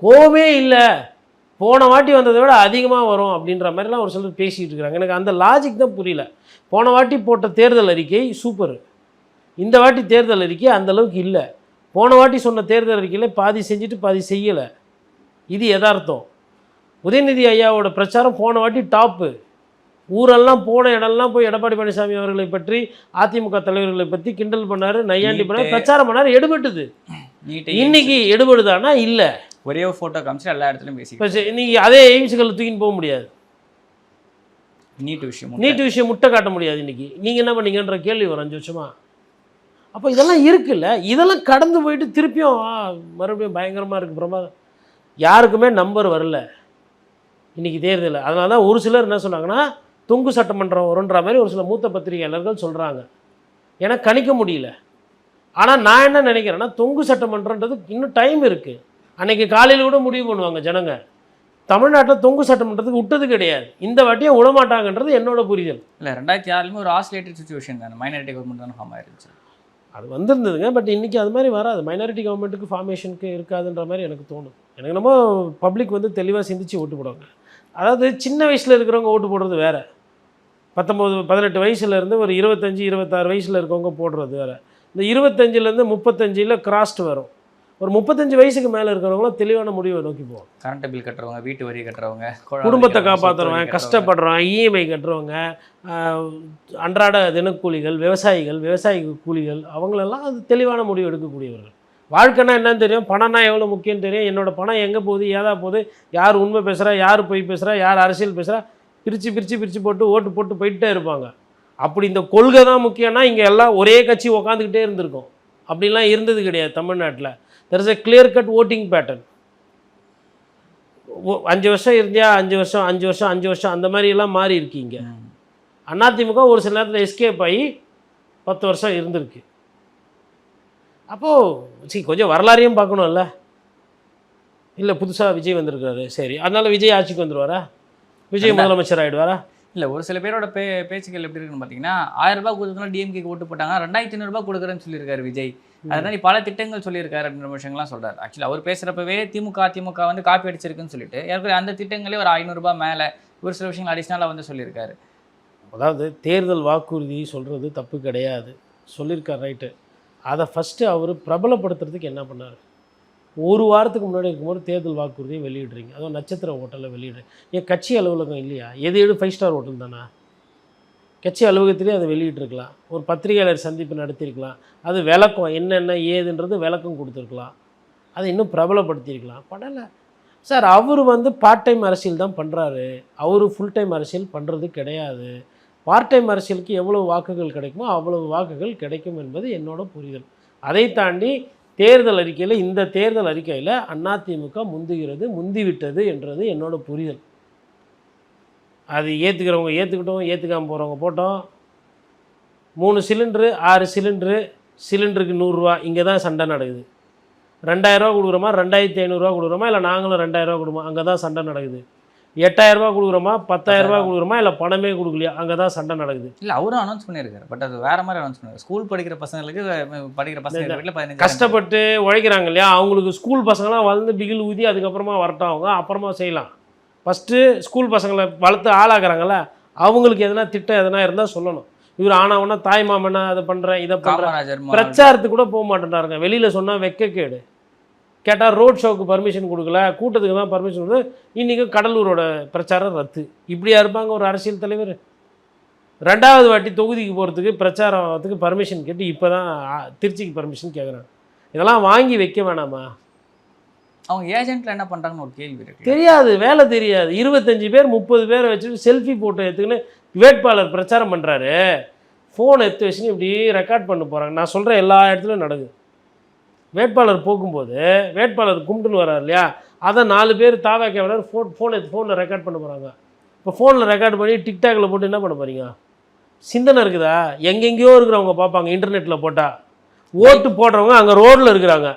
கோவமே இல்லை, போன வாட்டி வந்ததை விட அதிகமாக வரும் அப்படின்ற மாதிரிலாம் ஒரு சிலர் பேசிகிட்டு இருக்கிறாங்க. எனக்கு அந்த லாஜிக் தான் புரியல. போன வாட்டி போட்ட தேர்தல் அறிக்கை சூப்பர், இந்த வாட்டி தேர்தல் அறிக்கை அந்தளவுக்கு இல்லை. போன வாட்டி சொன்ன தேர்தல் அறிக்கையில் பாதி செஞ்சுட்டு பாதி செய்யலை, இது யதார்த்தம். உதயநிதி ஐயாவோட பிரச்சாரம் போன வாட்டி டாப்பு. ஊரெல்லாம் போன இடம்லாம் போய் எடப்பாடி பழனிசாமி அவர்களை பற்றி, அதிமுக தலைவர்களை பற்றி கிண்டல் பண்ணார், நையாண்டி பண்ணார், பிரச்சாரம் பண்ணார், எடுபட்டுது. இன்னைக்கு எடுபடுதானா இல்லை. ஒரே ஒரு ஃபோட்டோ காமிச்சு எல்லா இடத்துலையும் பேசி இப்போ இன்னைக்கு அதே எய்ம்ஸுகளை தூக்கின்னு போக முடியாது. நீட் விஷயம் முட்டை காட்ட முடியாது. இன்னைக்கு நீங்கள் என்ன பண்ணீங்கன்ற கேள்வி வரும் 5 வருஷமா. அப்போ இதெல்லாம் இருக்குல்ல, இதெல்லாம் கடந்து போயிட்டு திருப்பியும் மறுபடியும் பயங்கரமாக இருக்குது பிரமாதம். யாருக்குமே நம்பர் வரல இன்றைக்கி தேர்தலில். அதனால தான் ஒரு சிலர் என்ன சொன்னாங்கன்னா தொங்கு சட்டமன்றம் வருன்ற மாதிரி ஒரு சில மூத்த பத்திரிகையாளர்கள் சொல்கிறாங்க. ஏன்னா கணிக்க முடியல. ஆனால் நான் என்ன நினைக்கிறேன்னா தொங்கு சட்டமன்றன்றது இன்னும் டைம் இருக்குது. அன்றைக்கி காலையில் கூட முடிவு பண்ணுவாங்க ஜனங்க. தமிழ்நாட்டில் தொங்கு சட்டமன்றத்துக்கு விட்டது கிடையாது. இந்த வாட்டியும் விடமாட்டாங்கன்றது என்னோட புரிதல். இல்லை 2006 ஒரு ஆசிலேட்டட் சுச்சுவேஷன் தானே, மைனாரிட்டி கவர்மெண்ட் தானே ஃபார்ம் ஆயிருச்சு. அது வந்திருந்ததுங்க. பட் இன்றைக்கி அது மாதிரி வராது. மைனாரிட்டி கவர்மெண்ட்டுக்கு ஃபார்மேஷனுக்கு இருக்காதுன்ற மாதிரி எனக்கு தோணும். எனக்கு நம்ம பப்ளிக் வந்து தெளிவாக சிந்திச்சு ஓட்டு போடுவாங்க. அதாவது சின்ன வயசில் இருக்கிறவங்க ஓட்டு போடுறது வேறு, 19-18 வயசுலேருந்து ஒரு 25-26 வயசில் இருக்கவங்க போடுறது வேறு. இந்த 25லேருந்து 35 கிராஸ்ட் வரும். ஒரு 35 வயசுக்கு மேலே இருக்கிறவங்களும் தெளிவான முடிவை நோக்கி போவாங்க. கரண்ட் பில் கட்டுறவங்க, வீட்டு வரி கட்டுறவங்க, குடும்பத்தை காப்பாற்றுறவங்க, கஷ்டப்படுறவங்க, இஎம்ஐ கட்டுறவங்க, அன்றாட தினக்கூலிகள், விவசாய கூலிகள், அவங்களெல்லாம் அது தெளிவான முடிவு எடுக்கக்கூடியவர்கள். வாழ்க்கைனா என்னன்னு தெரியும், பணம்னா எவ்வளோ முக்கியம் தெரியும். என்னோட பணம் எங்கே போகுது, ஏதா போகுது, யார் உண்மை பேசுகிறா, யார் பொய் பேசுகிறா, யார் அரசியல் பேசுகிறா, பிரித்து போட்டு ஓட்டு போட்டு போயிட்டே இருப்பாங்க. அப்படி இந்த கொள்கை தான் முக்கியம்னா இங்கே எல்லாம் ஒரே கட்சி உக்காந்துக்கிட்டே இருந்திருக்கும். அப்படிலாம் இருந்தது கிடையாது தமிழ்நாட்டில். There is a clear cut voting pattern. 5 வருஷம் இருந்தியா 5 வருஷம் அந்த மாதிரியெல்லாம் மாறி இருக்கீங்க. அதிமுக ஒரு சில நேரத்தில் எஸ்கேப் ஆகி 10 வருஷம் இருந்திருக்கு. அப்போது கொஞ்சம் வரலாறையும் பார்க்கணும்ல. இல்லை புதுசாக விஜய் வந்திருக்காரு, சரி அதனால் விஜய் ஆட்சிக்கு வந்துடுவாரா, விஜய் முதலமைச்சர் ஆகிடுவாரா? இல்லை ஒரு சில பேரோட பேச்சுக்கள் எப்படி இருக்குன்னு பார்த்தீங்கன்னா 1000 ரூபாய் கொடுத்தோம்னா டிஎம்கேக்கு ஓட்டு போட்டாங்க, 2500 ரூபாய் கொடுக்குறேன்னு சொல்லியிருக்காரு விஜய். அதனால பல திட்டங்கள் சொல்லியிருக்காரு அப்படின்ற விஷயங்கள்லாம் சொல்கிறார். ஆக்சுவலி அவர் பேசுகிறப்பவே திமுக வந்து காப்பி அடிச்சிருக்குன்னு சொல்லிட்டு ஏற்கனவே அந்த திட்டங்களே ஒரு 500 ரூபாய் மேலே ஒரு சில விஷயங்கள் அடிஷ்னலாக வந்து சொல்லியிருக்காரு. அதாவது தேர்தல் வாக்குறுதி சொல்கிறது தப்பு கிடையாது, சொல்லியிருக்கார் ரைட்டு. அதை ஃபஸ்ட்டு அவர் பிரபலப்படுத்துறதுக்கு என்ன பண்ணார்? ஒரு வாரத்துக்கு முன்னாடி இருக்கும்போது தேர்தல் வாக்குறுதியை வெளியிடுறீங்க, அதுவும் நட்சத்திர ஹோட்டலில் வெளியிடுறீங்க. என் கட்சி அலுவலகம் இல்லையா? எது 5 ஸ்டார் ஹோட்டல் தானா? கட்சி அலுவலகத்திலே அதை வெளியிட்டிருக்கலாம். ஒரு பத்திரிகையாளர் சந்திப்பு நடத்தியிருக்கலாம். அது விளக்கம் என்னென்ன ஏதுன்றது விளக்கம் கொடுத்துருக்கலாம். அதை இன்னும் பிரபலப்படுத்தியிருக்கலாம். படலை சார். அவர் வந்து பார்ட் டைம் அரசியல் தான் பண்ணுறாரு. அவர் ஃபுல் டைம் அரசியல் பண்ணுறது கிடையாது. பார்ட் டைம் அரசியலுக்கு எவ்வளோ வாக்குகள் கிடைக்குமோ அவ்வளவு வாக்குகள் கிடைக்கும் என்பது என்னோட புரிதல். அதை தாண்டி தேர்தல் அறிக்கையில், இந்த தேர்தல் அறிக்கையில் அதிமுக முந்திவிட்டது என்றது என்னோட புரிதல். அது ஏற்றுக்கிறவங்க ஏற்றுக்கிட்டோம், ஏற்றுக்காமல் போகிறவங்க போட்டோம். 3 சிலிண்டரு 6 சிலிண்டருக்கு 100 ரூபா. இங்கே தான் சண்டை நடக்குது. 2000 ரூபா கொடுக்குறோமா, 2500 ரூபா கொடுக்குறோமா, இல்லை நாங்களும் 2000 ரூபா கொடுக்குறோமா, அங்கே தான் சண்டை நடக்குது. 8000 ரூபா கொடுக்குறோமா, 10000 ரூபா கொடுக்குறோமா, இல்லை பணமே கொடுக்கலையா, அங்கே தான் சண்டை நடக்குது. இல்லை அவரும் அனௌன்ஸ் பண்ணியிருக்காரு, பட் அது வேறு மாதிரி அனௌன்ஸ் பண்ணிருக்காரு. ஸ்கூல் படிக்கிற பசங்களுக்கு வீட்டில் 15 கஷ்டப்பட்டு உழைக்கிறாங்க இல்லையா, அவங்களுக்கு ஸ்கூல் பசங்களாம் வளர்ந்து பிகில் ஊதி அதுக்கப்புறமா வரட்டும், அவங்க அப்புறமா செய்யலாம். ஃபஸ்ட்டு ஸ்கூல் பசங்களை வளர்த்து ஆளாகிறாங்கல்ல, அவங்களுக்கு எதனா திட்டம் எதனா இருந்தால் சொல்லணும். இவர் ஆனவனா தாய் மாமனா அதை பண்ணுறேன் இதை பண்ணுறேன், பிரச்சாரத்துக்கு கூட போக மாட்டேன்றாருங்க. வெளியில் சொன்னால் வெக்கக்கேடு. கேட்டால் ரோட் ஷோவுக்கு பர்மிஷன் கொடுக்கல, கூட்டத்துக்கு தான் பர்மிஷன் கொடுத்து. இன்றைக்கி கடலூரோட பிரச்சாரம் ரத்து. இப்படியா இருப்பாங்க ஒரு அரசியல் தலைவர்? 2வது வாட்டி தொகுதிக்கு போகிறதுக்கு பிரச்சாரத்துக்கு பர்மிஷன் கேட்டு இப்போ தான் திருச்சிக்கு பர்மிஷன் கேட்குறாங்க. இதெல்லாம் வாங்கி வைக்க வேணாமா? அவங்க ஏஜென்ட்டில் என்ன பண்ணுறாங்கன்னு ஒரு கேள்வி இருக்குது. தெரியாது, வேலை தெரியாது. 25 பேர் 30 பேரை வச்சுட்டு செல்ஃபி போட்டோ எடுத்துக்கின்னு வேட்பாளர் பிரச்சாரம் பண்ணுறாரு. ஃபோன் எடுத்து வச்சுன்னு இப்படி ரெக்கார்ட் பண்ண போகிறாங்க. நான் சொல்கிறேன், எல்லா இடத்துலையும் நடக்குது. வேட்பாளர் போகும்போது வேட்பாளர் கும்பிட்டுன்னு வர்றாரு இல்லையா, அதை 4 பேர் தாவா கேட்குறாரு. ஃபோனில் ரெக்கார்ட் பண்ண போகிறாங்க. இப்போ ஃபோனில் ரெக்கார்ட் பண்ணி டிக்டாக்ல போட்டு என்ன பண்ண போகிறீங்க? சிந்தனை இருக்குதா? எங்கெங்கேயோ இருக்கிறவங்க பார்ப்பாங்க. இன்டர்நெட்டில் போட்டால் ஓட்டு போடுறவங்க அங்கே ரோட்டில் இருக்கிறாங்க,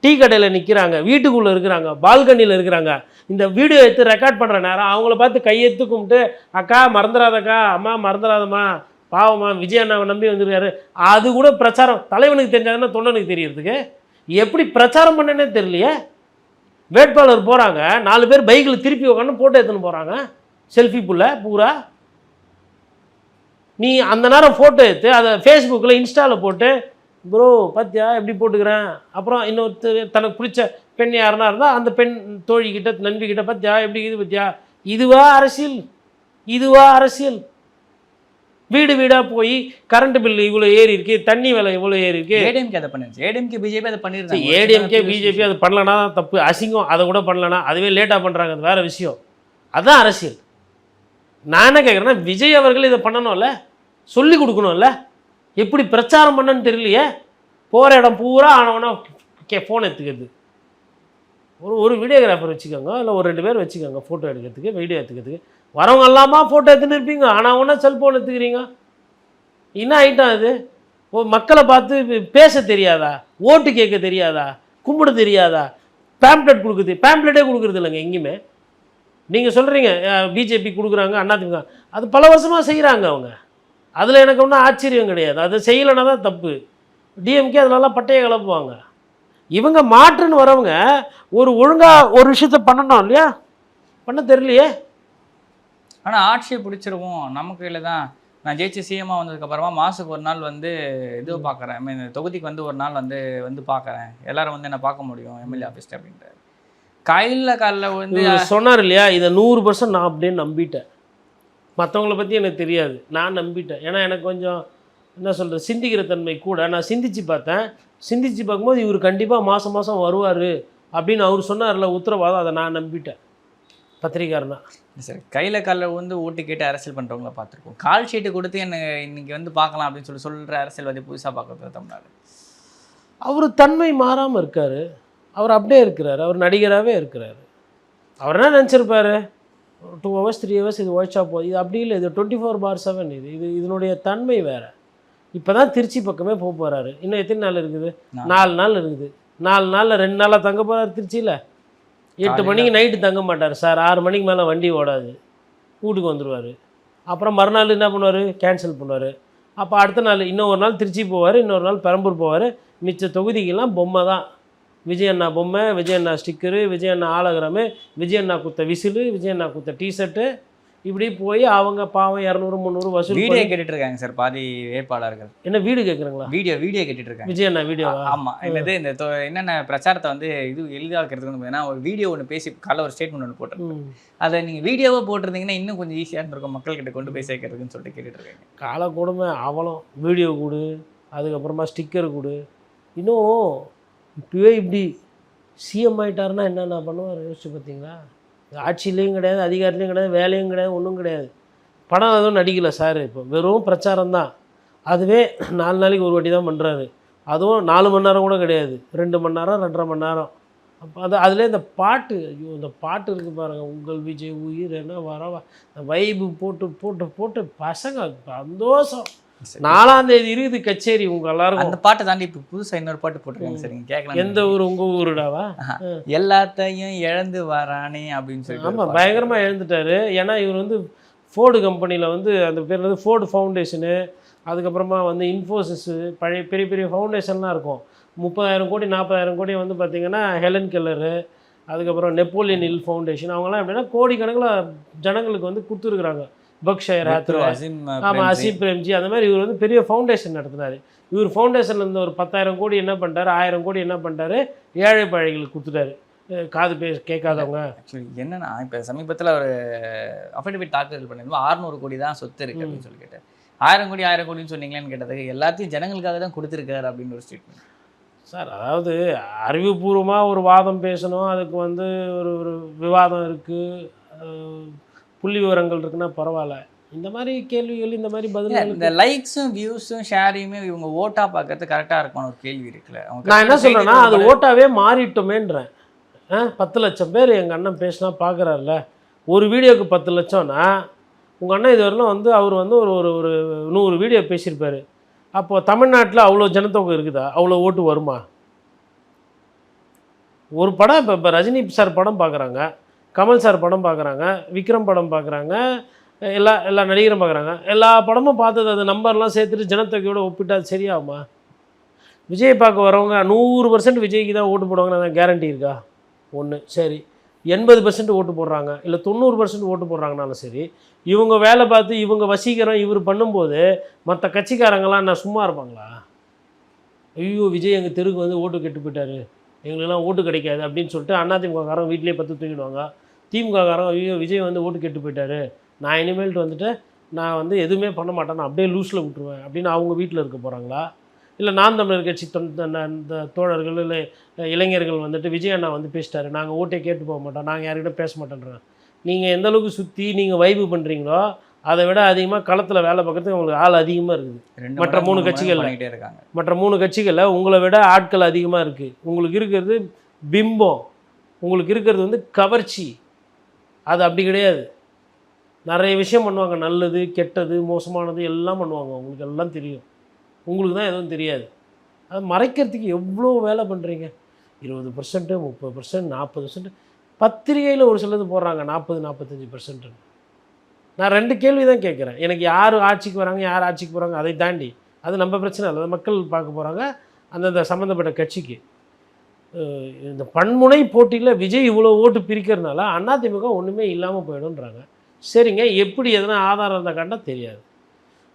டீ கடையில் நிற்கிறாங்க, வீட்டுக்குள்ளே இருக்கிறாங்க, பால்கனியில் இருக்கிறாங்க. இந்த வீடியோ எடுத்து ரெக்கார்ட் பண்ணுற நேரம் அவங்கள பார்த்து கையெழுத்து கும்பிட்டு, அக்கா மறந்துடாதக்கா, அம்மா மறந்துடாதம்மா, பாவம்மா விஜய் அண்ணாவை நம்பி வந்துருக்காரு. அது கூட பிரச்சாரம். தலைவனுக்கு தெரிஞ்சாங்கன்னா தொண்டனுக்கு தெரியறதுக்கு எப்படி பிரச்சாரம் பண்ணனே தெரியலையே. வேட்பாளர் போகிறாங்க, 4 பேர் பைக்கில் திருப்பி உட்காந்து போட்டோ எடுத்துன்னு போகிறாங்க, செல்ஃபி புள்ள பூரா. நீ அந்த நேரம் ஃபோட்டோ எடுத்து அதை ஃபேஸ்புக்கில் இன்ஸ்டாவில் போட்டு, ப்ரோ பார்த்தியா எப்படி போட்டுக்கிறேன், அப்புறம் இன்னொருத்தர் தனக்கு பிடிச்ச பெண் யாருன்னா இருந்தால் அந்த பெண் தோழிக்கிட்ட நண்பிக்கிட்ட பார்த்தியா எப்படி இது பார்த்தியா, இதுவா அரசியல்? வீடு வீடாக போய் கரண்ட் பில் இவ்வளோ ஏறி இருக்கு, தண்ணி விலை இவ்வளோ ஏறி இருக்கு. ஏடிஎம்கே அதை பண்ணிருச்சு, ஏடிஎம்கே பிஜேபி அதை பண்ணிருந்தாங்க. ஏடிஎம்கே பிஜேபி அது பண்ணலனா தப்பு, அசிங்கம். அதை கூட பண்ணலனா அதுவே லேட்டாக பண்ணுறாங்க, அது வேறு விஷயம். அதுதான் அரசியல். நான் என்ன கேட்குறேன்னா, விஜய் அவர்கள் இதை பண்ணணும்ல, சொல்லி கொடுக்கணும்ல. எப்படி பிரச்சாரம் பண்ணன்னு தெரியலையே. போகிற இடம் பூரா ஆனவனா ஃபோன் எடுத்துக்கிறது. ஒரு வீடியோகிராஃபர் வச்சுக்கோங்க, இல்லை ஒரு 2 பேர் வச்சுக்கோங்க ஃபோட்டோ எடுக்கிறதுக்கு, வீடியோ எடுத்துக்கிறதுக்கு. வரவங்க எல்லாமா ஃபோட்டோ எடுத்துன்னு இருப்பீங்க, ஆனால் ஒன்றா செல்ஃபோன் எடுத்துக்கிறீங்க. என்ன ஐட்டம் அது? மக்களை பார்த்து பேச தெரியாதா, ஓட்டு கேட்க தெரியாதா, கும்பிட தெரியாதா, பேம்ப்ளெட் கொடுக்குது, பேம்ப்ளெட்டே கொடுக்குறது இல்லைங்க எங்கேயுமே. நீங்கள் சொல்கிறீங்க பிஜேபி கொடுக்குறாங்க, அதிமுக, அது பல வருஷமாக செய்கிறாங்க அவங்க. அதில் எனக்கு ஒன்றும் ஆச்சரியம் கிடையாது. அதை செய்யலைன்னா தான் தப்பு. டிஎம்கே அதிலெல்லாம் பட்டையை கிளப்புவாங்க. இவங்க மாற்றுன்னு வரவங்க ஒரு ஒழுங்காக ஒரு விஷயத்த பண்ணணும் இல்லையா, பண்ண தெரியலையே. ஆனால் ஆட்சியை பிடிச்சிருவோம் நமக்கு இல்லை தான். நான் ஜெயிச்சு சிஎம்மா வந்ததுக்கப்புறமா மாதத்துக்கு ஒரு நாள் வந்து இது பார்க்குறேன், ஐ மீன் தொகுதிக்கு வந்து ஒரு நாள் வந்து பார்க்குறேன், எல்லோரும் வந்து என்ன பார்க்க முடியும் எம்எல்ஏ ஆஃபீஸ்ட்டு அப்படின்ட்டு காலைல வந்து சொன்னார் இல்லையா. இதை 100% நான் அப்படியே நம்பிட்டேன். மற்றவங்கள பற்றி எனக்கு தெரியாது, நான் நம்பிட்டேன். ஏன்னா எனக்கு கொஞ்சம் என்ன சொல்கிறது, சிந்திக்கிற தன்மை கூட. நான் சிந்திச்சு பார்த்தேன். சிந்திச்சு பார்க்கும்போது இவர் கண்டிப்பாக மாதம் மாதம் வருவார் அப்படின்னு அவர் சொன்னார்ல உத்தரவாதம், அதை நான் நம்பிட்டேன் பத்திரிக்காரனா. சரி, காலில் வந்து ஓட்டு கேட்டு அரசியல் பண்ணுறவங்கள பார்த்துருக்கோம். கால் ஷீட்டு கொடுத்து என்ன இன்னைக்கு வந்து பார்க்கலாம் அப்படின்னு சொல்கிற அரசியல்வாதி புதுசாக பார்க்குறது தமிழ்நாடு. அவர் தன்மை மாறாமல் இருக்கார், அவர் அப்படியே இருக்கிறார், அவர் நடிகராகவே இருக்கிறார். அவர் என்ன நினச்சிருப்பார், 2 hours 3 hours இது உழைச்சா போதும். இது அப்படி இல்லை, இது 24/7. இதனுடைய தன்மை வேறு. இப்போ தான் திருச்சி பக்கமே போக போகிறாரு. இன்னும் எத்தனை நாள் இருக்குது? 4 நாள் இருக்குது. 4 நாளில் 2 நாளாக தங்க போகிறார் திருச்சியில். 8 மணிக்கு நைட்டு தங்க மாட்டார் சார். 6 மணிக்கு மேலே வண்டி ஓடாது, வீட்டுக்கு வந்துடுவார். அப்புறம் மறுநாள் என்ன பண்ணுவார், கேன்சல் பண்ணுவார். அப்போ அடுத்த நாள் இன்னொரு நாள் திருச்சி போவார், இன்னொரு நாள் பெரம்பூர் போவார். மிச்ச தொகுதிக்கெல்லாம் பொம்மை தான். விஜய் அண்ணா பொம்மை, விஜய் அண்ணா ஸ்டிக்கரு, விஜய் அண்ணா ஆலோகிராமு, விஜய் அண்ணா குத்த விசிலு, விஜய் அண்ணா குத்த டிஷர்ட்டு, இப்படி போய் அவங்க பாவம் 200-300 வசூல். வீடியோ கேட்டுட்டு இருக்காங்க சார் பாதி வேட்பாளர்கள். என்ன வீடு கேட்குறாங்களா? வீடியோ கேட்டுட்டு இருக்காங்க விஜய் அண்ணா வீடியோ. ஆமாம், என்னது இந்த என்னென்ன பிரச்சாரத்தை வந்து இது எளிதாக்கிறதுக்கு வந்து பார்த்தீங்கன்னா ஒரு வீடியோ ஒன்று பேசி காலைல ஒரு ஸ்டேட்மெண்ட் ஒன்று போட்டிருக்கோம். அதை நீங்கள் வீடியோவாக போட்டிருந்தீங்கன்னா இன்னும் கொஞ்சம் ஈஸியாக இருந்திருக்கும் மக்கள்கிட்ட கொண்டு போய் சேர்க்கறதுன்னு சொல்லிட்டு கேட்டுட்டு இருக்காங்க. காலை கொடுமை அவலம். வீடியோ கொடு, அதுக்கப்புறமா ஸ்டிக்கர் கொடு. இன்னும் இப்போவே இப்படி சிஎம் ஆகிட்டாருன்னா என்னென்ன பண்ணுவார் யோசிச்சு பார்த்தீங்களா? ஆட்சியிலையும் கிடையாது, அதிகாரத்துலையும் கிடையாது, வேலையும் கிடையாது, ஒன்றும் கிடையாது. படம் எதுவும் நடிக்கலை சார். இப்போ வெறும் பிரச்சாரம் தான். அதுவே 4 நாளைக்கு ஒரு வாட்டி தான் பண்ணுறாரு. அதுவும் 4 மணி நேரம் கூட கிடையாது, 2 மணி நேரம் 2.5 மணி நேரம். அப்போ அதில் இந்த பாட்டு, ஐயோ இந்த பாட்டு இருக்குது பாருங்கள், உங்கள் விஜய் உயிர் என்ன வரவா, வைப்பு போட்டு போட்டு போட்டு பசங்க சந்தோஷம். 4ஆம் தேதி இருக்குது கச்சேரி. உங்கள் எல்லாருக்கும் அந்த பாட்டை தாண்டி இப்போ புதுசாக இன்னொரு பாட்டு போட்டிருக்காங்க சார், நீங்கள் கேட்கலாம். எந்த ஊர்? உங்கள் ஊருடாவா? எல்லாத்தையும் இழந்து வரானே அப்படின்னு சொல்லி. ஆமாம், பயங்கரமாக எழுந்துட்டார். ஏன்னா இவர் வந்து ஃபோர்டு கம்பெனியில் வந்து அந்த பேர் வந்து ஃபோர்டு ஃபவுண்டேஷனு, அதுக்கப்புறமா வந்து இன்ஃபோசிஸு, பழைய பெரிய பெரிய ஃபவுண்டேஷன்லாம் இருக்கும். 30,000 கோடி 40,000 கோடி வந்து பார்த்திங்கன்னா ஹெலன் கெல்லரு, அதுக்கப்புறம் நெப்போலியன் ஹில் ஃபவுண்டேஷன், அவங்களாம் எப்படின்னா கோடிக்கணக்கில் ஜனங்களுக்கு வந்து கொடுத்துருக்குறாங்க. பக்ஷயர் ஹாத்ரே, ஆமாம், அசீம் பிரேம்ஜி, அந்த மாதிரி இவர் வந்து பெரிய ஃபவுண்டேஷன் நடத்தினார். இவர் ஃபவுண்டேஷனில் இருந்த ஒரு 10,000 கோடி என்ன பண்ணிட்டாரு, 1000 கோடி என்ன பண்ணிட்டாரு, ஏழை பழைகளுக்கு கொடுத்துட்டாரு, காது கேட்காதவங்க. ஆக்சுவலி என்னன்னா, இப்போ சமீபத்தில் ஒரு அஃபிடவிட் தாக்கல் பண்ணியிருந்தோம், 600 கோடி தான் சொத்து இருக்குது அப்படின்னு சொல்லி கேட்டார். 1000 கோடின்னு சொன்னீங்களேன்னு கேட்டதுக்கு எல்லாத்தையும் ஜனங்களுக்காக தான் கொடுத்துருக்காரு அப்படின்னு ஒரு ஸ்டேட்மெண்ட். சார், அதாவது அறிவுபூர்வமாக ஒரு வாதம் பேசணும், அதுக்கு வந்து ஒரு விவாதம் இருக்குது, புள்ளி விவரங்கள் இருக்குன்னா பரவாயில்ல. இந்த மாதிரி கேள்விகள், இந்த மாதிரி பதில், இந்த லைக்ஸும் வியூஸும் ஷேரையுமே இவங்க ஓட்டாக பார்க்கறது கரெக்டாக இருக்கும்னு ஒரு கேள்வி இருக்குல்ல. நான் என்ன சொல்கிறேன்னா, அது ஓட்டாவே மாறிட்டோமேன்றேன். 10 லட்சம் பேர் எங்கள் அண்ணன் பேசினா பார்க்குறாருல, ஒரு வீடியோக்கு 10 லட்சம்னா உங்கள் அண்ணன் இது வரலாம் வந்து அவர் வந்து ஒரு 100 வீடியோ பேசியிருப்பார். அப்போது தமிழ்நாட்டில் அவ்வளோ ஜனத்தொகை இருக்குதா? அவ்வளோ ஓட்டு வருமா? ஒரு படம் இப்போ ரஜினி சார் படம் பார்க்குறாங்க, கமல் சார் படம் பார்க்குறாங்க, விக்ரம் படம் பார்க்குறாங்க, எல்லா நடிகரும் பார்க்குறாங்க. எல்லா படமும் பார்த்தது அது நம்பர்லாம் சேர்த்துட்டு ஜனத்தொகையோடு ஒப்பிட்டா அது சரியாகுமா? விஜய் பார்க்க வரவங்க 100% விஜய்க்கு தான் ஓட்டு போடுவாங்கன்னு தான் கேரண்டி இருக்கா? ஒன்று. சரி, 80% ஓட்டு போடுறாங்க, இல்லை 90% ஓட்டு போடுறாங்கனாலும் சரி, இவங்க வேலை பார்த்து இவங்க வசீகரம் இவர் பண்ணும்போது மற்ற கட்சிக்காரங்களாம் நான் சும்மா இருப்பாங்களா? ஐயோ விஜய் எங்கள் தெருக்கு வந்து ஓட்டு கெட்டு போயிட்டாரு, எங்களுக்கெல்லாம் ஓட்டு கிடைக்காது அப்படின்னு சொல்லிட்டு அதிமுககாரங்க வீட்டிலே பத்து தூங்கிடுவாங்க. திமுககாரங்க ஐயோ விஜய் வந்து ஓட்டு கெட்டு போயிட்டாரு, நான் இனிமேல்ட்டு வந்துட்டு நான் வந்து எதுவுமே பண்ண மாட்டேன், நான் அப்படியே லூஸில் விட்டுருவேன் அப்படின்னு அவங்க வீட்டில் இருக்க போகிறாங்களா? இல்லை நாம் தமிழர் கட்சி இந்த தோழர்கள் இல்லை இளைஞர்கள் வந்துட்டு விஜய் அண்ணா வந்து பேசிட்டாரு, நாங்கள் ஓட்டே கேட்டு போக மாட்டோம், நாங்கள் யார்கிட்ட பேச மாட்டேன்றோம். நீங்கள் எந்த அளவுக்கு சுற்றி நீங்கள் வைப்பு பண்ணுறீங்களோ அதை விட அதிகமாக களத்தில் வேலை பார்க்குறதுக்கு உங்களுக்கு ஆள் அதிகமாக இருக்குது. மற்ற 3 கட்சிகளில் இருக்காங்க. மற்ற 3 கட்சிகளில் உங்களை விட ஆட்கள் அதிகமாக இருக்குது. உங்களுக்கு இருக்கிறது பிம்பம், உங்களுக்கு இருக்கிறது வந்து கவர்ச்சி. அது அப்படி கிடையாது. நிறைய விஷயம் பண்ணுவாங்க, நல்லது கெட்டது மோசமானது எல்லாம் பண்ணுவாங்க, உங்களுக்கு எல்லாம் தெரியும். உங்களுக்கு தான் எதுவும் தெரியாது. அது மறைக்கிறதுக்கு எவ்வளோ வேலை பண்ணுறீங்க. 20%, 30%, 40%. பத்திரிகையில் ஒரு சிலது போடுறாங்க 40-45%. நான் 2 கேள்வி தான் கேட்குறேன். எனக்கு யார் ஆட்சிக்கு வராங்க, யார் ஆட்சிக்கு போகிறாங்க அதை தாண்டி அது நம்ம பிரச்சனை இல்லை, மக்கள் பார்க்க போகிறாங்க அந்தந்த சம்மந்தப்பட்ட கட்சிக்கு. இந்த பன்முனை போட்டியில் விஜய் இவ்வளோ ஓட்டு பிரிக்கிறதுனால அதிமுக ஒன்றுமே இல்லாமல் போயிடும்ன்றாங்க. சரிங்க, எப்படி எதனா ஆதாரம் இருந்தால் காட்டினா தெரியாது.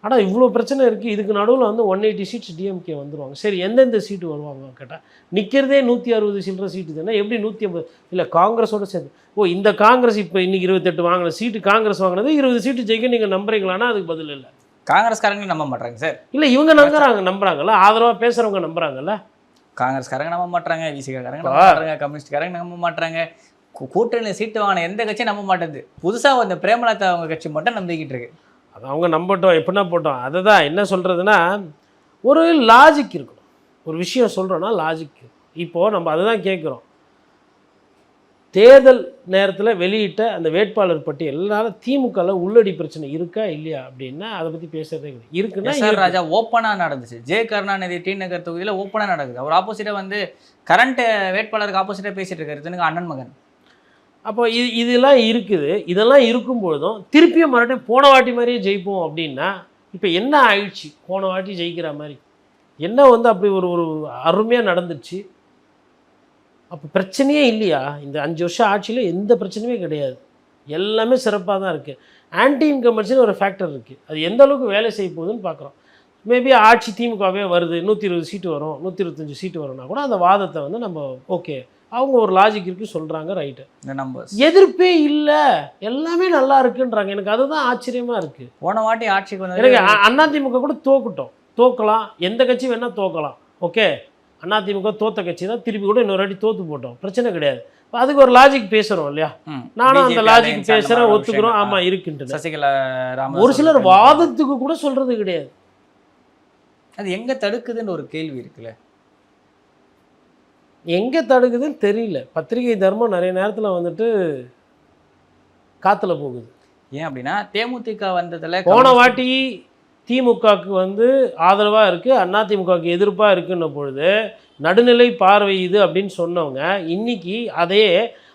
ஆனால் இவ்வளோ பிரச்சனை இருக்குது. இதுக்கு நடுவில் வந்து 180 சீட்ஸ் டிஎம்கே வந்துடுவாங்க. சரி, எந்தெந்த சீட்டு வருவாங்க கேட்டால் நிற்கிறதே 160 சில்லற சீட்டு தானே, எப்படி 150? இல்லை காங்கிரஸோடு சேர்ந்து. இந்த காங்கிரஸ் இப்போ இன்றைக்கி 28 வாங்கின சீட்டு காங்கிரஸ் வாங்கினது 20 சீட்டு ஜெயிக்க நீங்கள் நம்புறீங்களான்னா அதுக்கு பதில் இல்லை. காங்கிரஸ்காரங்க நம்ப மாட்டாங்க சார். இல்லை இவங்க நம்புறாங்கல்ல, ஆதரவாக பேசுகிறவங்க நம்புறாங்கல்ல. காங்கிரஸ்காரங்க நம்ப மாட்டாங்க, விசிகாரங்க நம்ப மாட்டாங்க, கம்யூனிஸ்ட்காரங்க நம்ப மாட்டாங்க, கூட்டணி சீட்டு வாங்கின எந்த கட்சியும் நம்ப மாட்டேது. புதுசாக வந்த பிரேமலதா அவங்க கட்சி மட்டும் நம்பிக்கிட்டு இருக்கு. அது அவங்க நம்பட்டோம், எப்படின்னா போட்டோம். அதை தான் என்ன சொல்கிறதுனா, ஒரு லாஜிக் இருக்கணும். ஒரு விஷயம் சொல்கிறோன்னா லாஜிக். இப்போது நம்ம அதை தான் கேட்குறோம். தேர்தல் நேரத்தில் வெளியிட்ட அந்த வேட்பாளர் பட்டியல் திமுகவில் உள்ளடி பிரச்சனை இருக்கா இல்லையா அப்படின்னா அதை பற்றி பேசுகிறதே கிடையாது. இருக்குன்னா சார் ராஜா ஓப்பனாக நடந்துச்சு. ஜெய கருணாநிதி டி நகர் தொகுதியில் ஓப்பனாக நடக்குது. அவர் ஆப்போசிட்டாக வந்து கரண்ட் வேட்பாளருக்கு ஆப்போசிட்டாக பேசிகிட்டு இருக்காரு அண்ணன் மகன். அப்போ இதெல்லாம் இருக்குது. இதெல்லாம் இருக்கும்பொழுதும் திருப்பியும் மறுபடியும் போன வாட்டி மாதிரியே ஜெயிப்போம் அப்படின்னா இப்போ என்ன ஆயிடுச்சு? போன வாட்டி ஜெயிக்கிற மாதிரி என்ன வந்து அப்படி ஒரு அருமையாக நடந்துச்சு. அப்போ பிரச்சனையே இல்லையா? இந்த 5 வருஷம் ஆட்சியில் எந்த பிரச்சனையுமே கிடையாது, எல்லாமே சிறப்பாக தான் இருக்குது. ஆன்டி இன்கம்பன்சின்னு ஒரு ஃபேக்டர் இருக்குது, அது எந்த அளவுக்கு வேலை செய்ய போகுதுன்னு பார்க்குறோம். மேபி ஆட்சி திமுகவே வருது, 120 சீட்டு வரும், 125 சீட்டு வரும்னா கூட அந்த வாதத்தை வந்து நம்ம ஓகே, அவங்க ஒரு லாஜிக் இருக்குது சொல்கிறாங்க, ரைட்டு. எதிர்ப்பே இல்லை, எல்லாமே நல்லா இருக்குன்றாங்க. எனக்கு அதுதான் ஆச்சரியமாக இருக்குது. போன வாட்டி ஆட்சிக்கு வந்து எனக்கு அதிமுக கூட தோக்கலாம், எந்த கட்சி வேணால் தோக்கலாம். ஓகே, அதிமுக தோத்த கட்சி தான், திருப்பி கூட இன்னொரு வாட்டி தோற்று போட்டோம், பிரச்சனை கிடையாது. அதுக்கு ஒரு லாஜிக் பேசுகிறோம் இல்லையா? நானும் அந்த லாஜிக் பேசுகிறேன், ஒத்துக்கிறோம். ஆமாம் இருக்குன்ட்டு சசிகலா ஒரு சிலர் வாதத்துக்கு கூட சொல்கிறது கிடையாது. அது எங்கே தடுக்குதுன்னு ஒரு கேள்வி இருக்குல்ல. எங்கே தடுக்குதுன்னு தெரியல. பத்திரிகை தர்மம் நிறைய நேரத்தில் வந்துட்டு காற்றுல போகுது. ஏன் அப்படின்னா தேமுதிக வந்ததில் போன வாட்டி திமுகவுக்கு வந்து ஆதரவாக இருக்குது, அதிமுகவுக்கு எதிர்ப்பாக இருக்குன்ன பொழுது நடுநிலை பார்வை இது அப்படின்னு சொன்னவங்க இன்றைக்கி அதே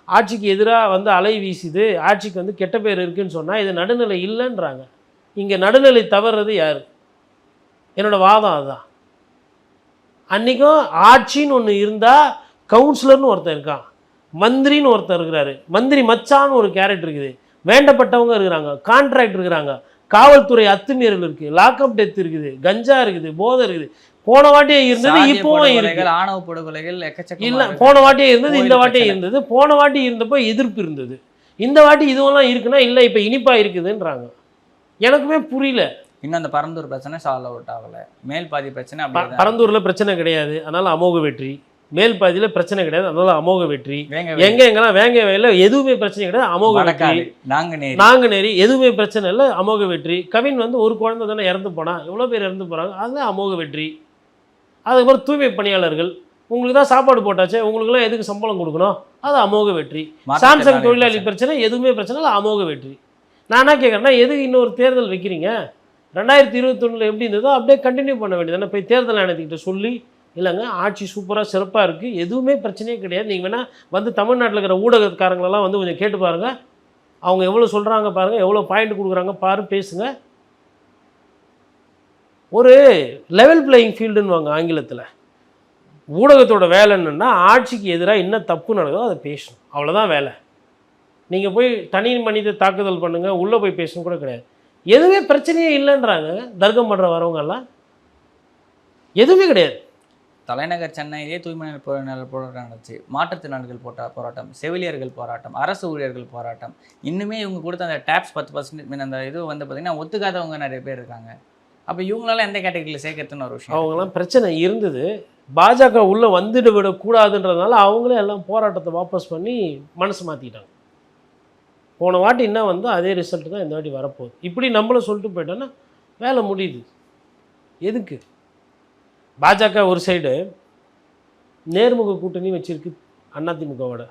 ஆட்சிக்கு எதிராக வந்து அலை வீசுது, ஆட்சிக்கு வந்து கெட்ட பேர் இருக்குதுன்னு சொன்னால் இது நடுநிலை இல்லைன்றாங்க. இங்கே நடுநிலை தவறுறது யார்? என்னோடய வாதம் அதுதான். அன்றைக்கும் ஆட்சின்னு ஒன்று இருந்தால் கவுன்சிலர்னு ஒருத்தர் இருக்கான், மந்திரின்னு ஒருத்தர் இருக்கிறாரு, மந்திரி மச்சான்னு ஒரு கேரக்டர் இருக்குது, வேண்டப்பட்டவங்க இருக்கிறாங்க, கான்ட்ராக்ட் இருக்கிறாங்க, காவல்துறை அத்துமீறல் இருக்குது, லாக்அப் டெத் இருக்குது, கஞ்சா இருக்குது, போதை இருக்குது. போன வாட்டியே இருந்தது, இப்போவும் இருக்கு. ஆணவ படுகொலைகள் இல்லை, போன வாட்டியே இருந்தது, இந்த வாட்டியே இருந்தது. போன வாட்டி இருந்தப்போ எதிர்ப்பு இருந்தது, இந்த வாட்டி இதுவெல்லாம் இருக்குன்னா இல்லை இப்போ இனிப்பாக இருக்குதுன்றாங்க. எனக்குமே புரியல. இன்னும் அந்த பரந்தூர் பிரச்சனை சால்வ் அவுட் ஆகலை. மேல் பாதி பிரச்சனை பரந்தூரில் பிரச்சனை கிடையாது, அதனால் அமோக வெற்றி. மேல் பாதியில் பிரச்சனை கிடையாது, அதனால அமோக வெற்றி. எங்கெங்கெல்லாம் வேங்க வயலில் எதுவுமே பிரச்சனை கிடையாது, அமோக வெற்றி. நாங்குநேரி எதுவுமே பிரச்சனை இல்லை, அமோக வெற்றி. கவின் வந்து ஒரு குழந்தை தானே இறந்து போனால், எவ்வளோ பேர் இறந்து போகிறாங்க, அதுதான் அமோக வெற்றி. அதுக்கப்புறம் தூய்மை பணியாளர்கள், உங்களுக்கு தான் சாப்பாடு போட்டாச்சு, உங்களுக்குலாம் எதுக்கு சம்பளம் கொடுக்கணும், அது அமோக வெற்றி. சாம்சங் தொழிலாளி பிரச்சனை எதுவுமே பிரச்சனை இல்லை, அமோக வெற்றி. நான் என்ன கேட்குறேன்னா, எதுக்கு இன்னொரு தேர்தல் வைக்கிறீங்க? 2021 எப்படி இருந்ததோ அப்படியே கண்டினியூ பண்ண வேண்டியது. போய் தேர்தல் ஆணையத்துக்கிட்ட சொல்லி இல்லைங்க ஆட்சி சூப்பராக சிறப்பாக இருக்குது, எதுவுமே பிரச்சனையே கிடையாது, நீங்கள் வேணால் வந்து தமிழ்நாட்டில் இருக்கிற ஊடகக்காரங்களெல்லாம் வந்து கொஞ்சம் கேட்டு பாருங்கள், அவங்க எவ்வளோ சொல்கிறாங்க பாருங்கள், எவ்வளோ பாயிண்ட் கொடுக்குறாங்க பேசுங்க. ஒரு லெவல் பிளேயிங் ஃபீல்டுன்னு ஆங்கிலத்தில். ஊடகத்தோட வேலை என்னென்னா ஆட்சிக்கு எதிராக என்ன தப்பு நடக்குதோ அதை பேசணும், அவ்வளோதான் வேலை. நீங்கள் போய் தனி மனித தாக்குதல் பண்ணுங்கள், உள்ளே போய் பேசணும் கூட கிடையாது. எதுவுமே பிரச்சனையே இல்லைன்றாங்க தர்க்கம் பண்ணுற வரவங்கெல்லாம், எதுவுமே கிடையாது. தலைநகர் சென்னையிலே தூய்மை நல போராட்டம் நடந்துச்சு, மாற்றுத்திறனாளிகள் போராட்டம், செவிலியர்கள் போராட்டம், அரசு ஊழியர்கள் போராட்டம். இன்னுமே இவங்க கொடுத்த அந்த டேப்ஸ் 10% அந்த இது வந்து பார்த்தீங்கன்னா ஒத்துக்காதவங்க நிறைய பேர் இருக்காங்க. அப்போ இவங்களால எந்த கேட்டகரியில் சேர்க்கறதுன்னு ஒரு விஷயம். அவங்களாம் பிரச்சனை இருந்தது, பாஜக உள்ளே வந்துட்டு விடக்கூடாதுன்றதுனால அவங்களே எல்லாம் போராட்டத்தை வாபஸ் பண்ணி மனசு மாற்றிக்கிட்டாங்க. போன வாட்டி என்ன வந்து அதே ரிசல்ட் தான் இந்த வாட்டி வரப்போகுது. இப்படி நம்மளும் சொல்லிட்டு போயிட்டோன்னா வேலை முடியுது. எதுக்கு பாஜக ஒரு சைடு நேர்முக கூட்டணி வச்சுருக்கு அதிமுகவோட.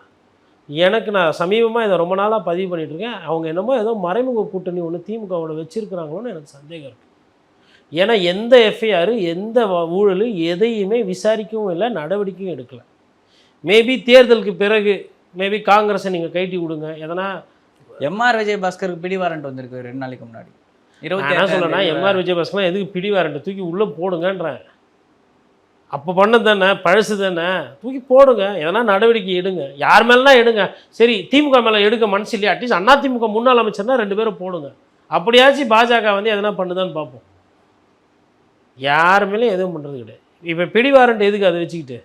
எனக்கு நான் சமீபமாக இதை ரொம்ப நாளாக பதிவு பண்ணிகிட்ருக்கேன். அவங்க என்னமோ ஏதோ மறைமுக கூட்டணி ஒன்று திமுகவோட வச்சுருக்கிறாங்களோன்னு எனக்கு சந்தேகம் இருக்குது. ஏன்னா எந்த எஃப்ஐஆர் எந்த ஊழல் எதையுமே விசாரிக்கவும் இல்லை, நடவடிக்கையும் எடுக்கலை. மேபி தேர்தலுக்கு பிறகு மேபி காங்கிரஸை நீங்கள் கைட்டி விடுங்க. எதனா எம்ஆர் விஜயபாஸ்கருக்கு பிடி வாரண்ட் வந்திருக்கு 2 நாளைக்கு முன்னாடி. என்ன சொல்லனா எம்ஆர் விஜயபாஸ்கர்லாம் எதுக்கு பிடி வாரண்ட் தூக்கி உள்ளே போடுங்கன்றேன். அப்போ பண்ணது தானே, பழசு தானே, தூக்கி போடுங்க. எதனா நடவடிக்கை எடுங்க, யார் மேலாம் எடுங்க. சரி திமுக மேலே எடுக்க மனசு இல்லையா, அட்லீஸ்ட் அதிமுக முன்னாள் அமைச்சர்னா 2 பேரும் போடுங்க. அப்படியாச்சும் பாஜக வந்து எதனா பண்ணுதான்னு பார்ப்போம். யார் மேலேயும் எதுவும் பண்ணுறது கிடையாது. இப்போ பிடி வாரண்ட் எதுக்கு அதை வச்சுக்கிட்டு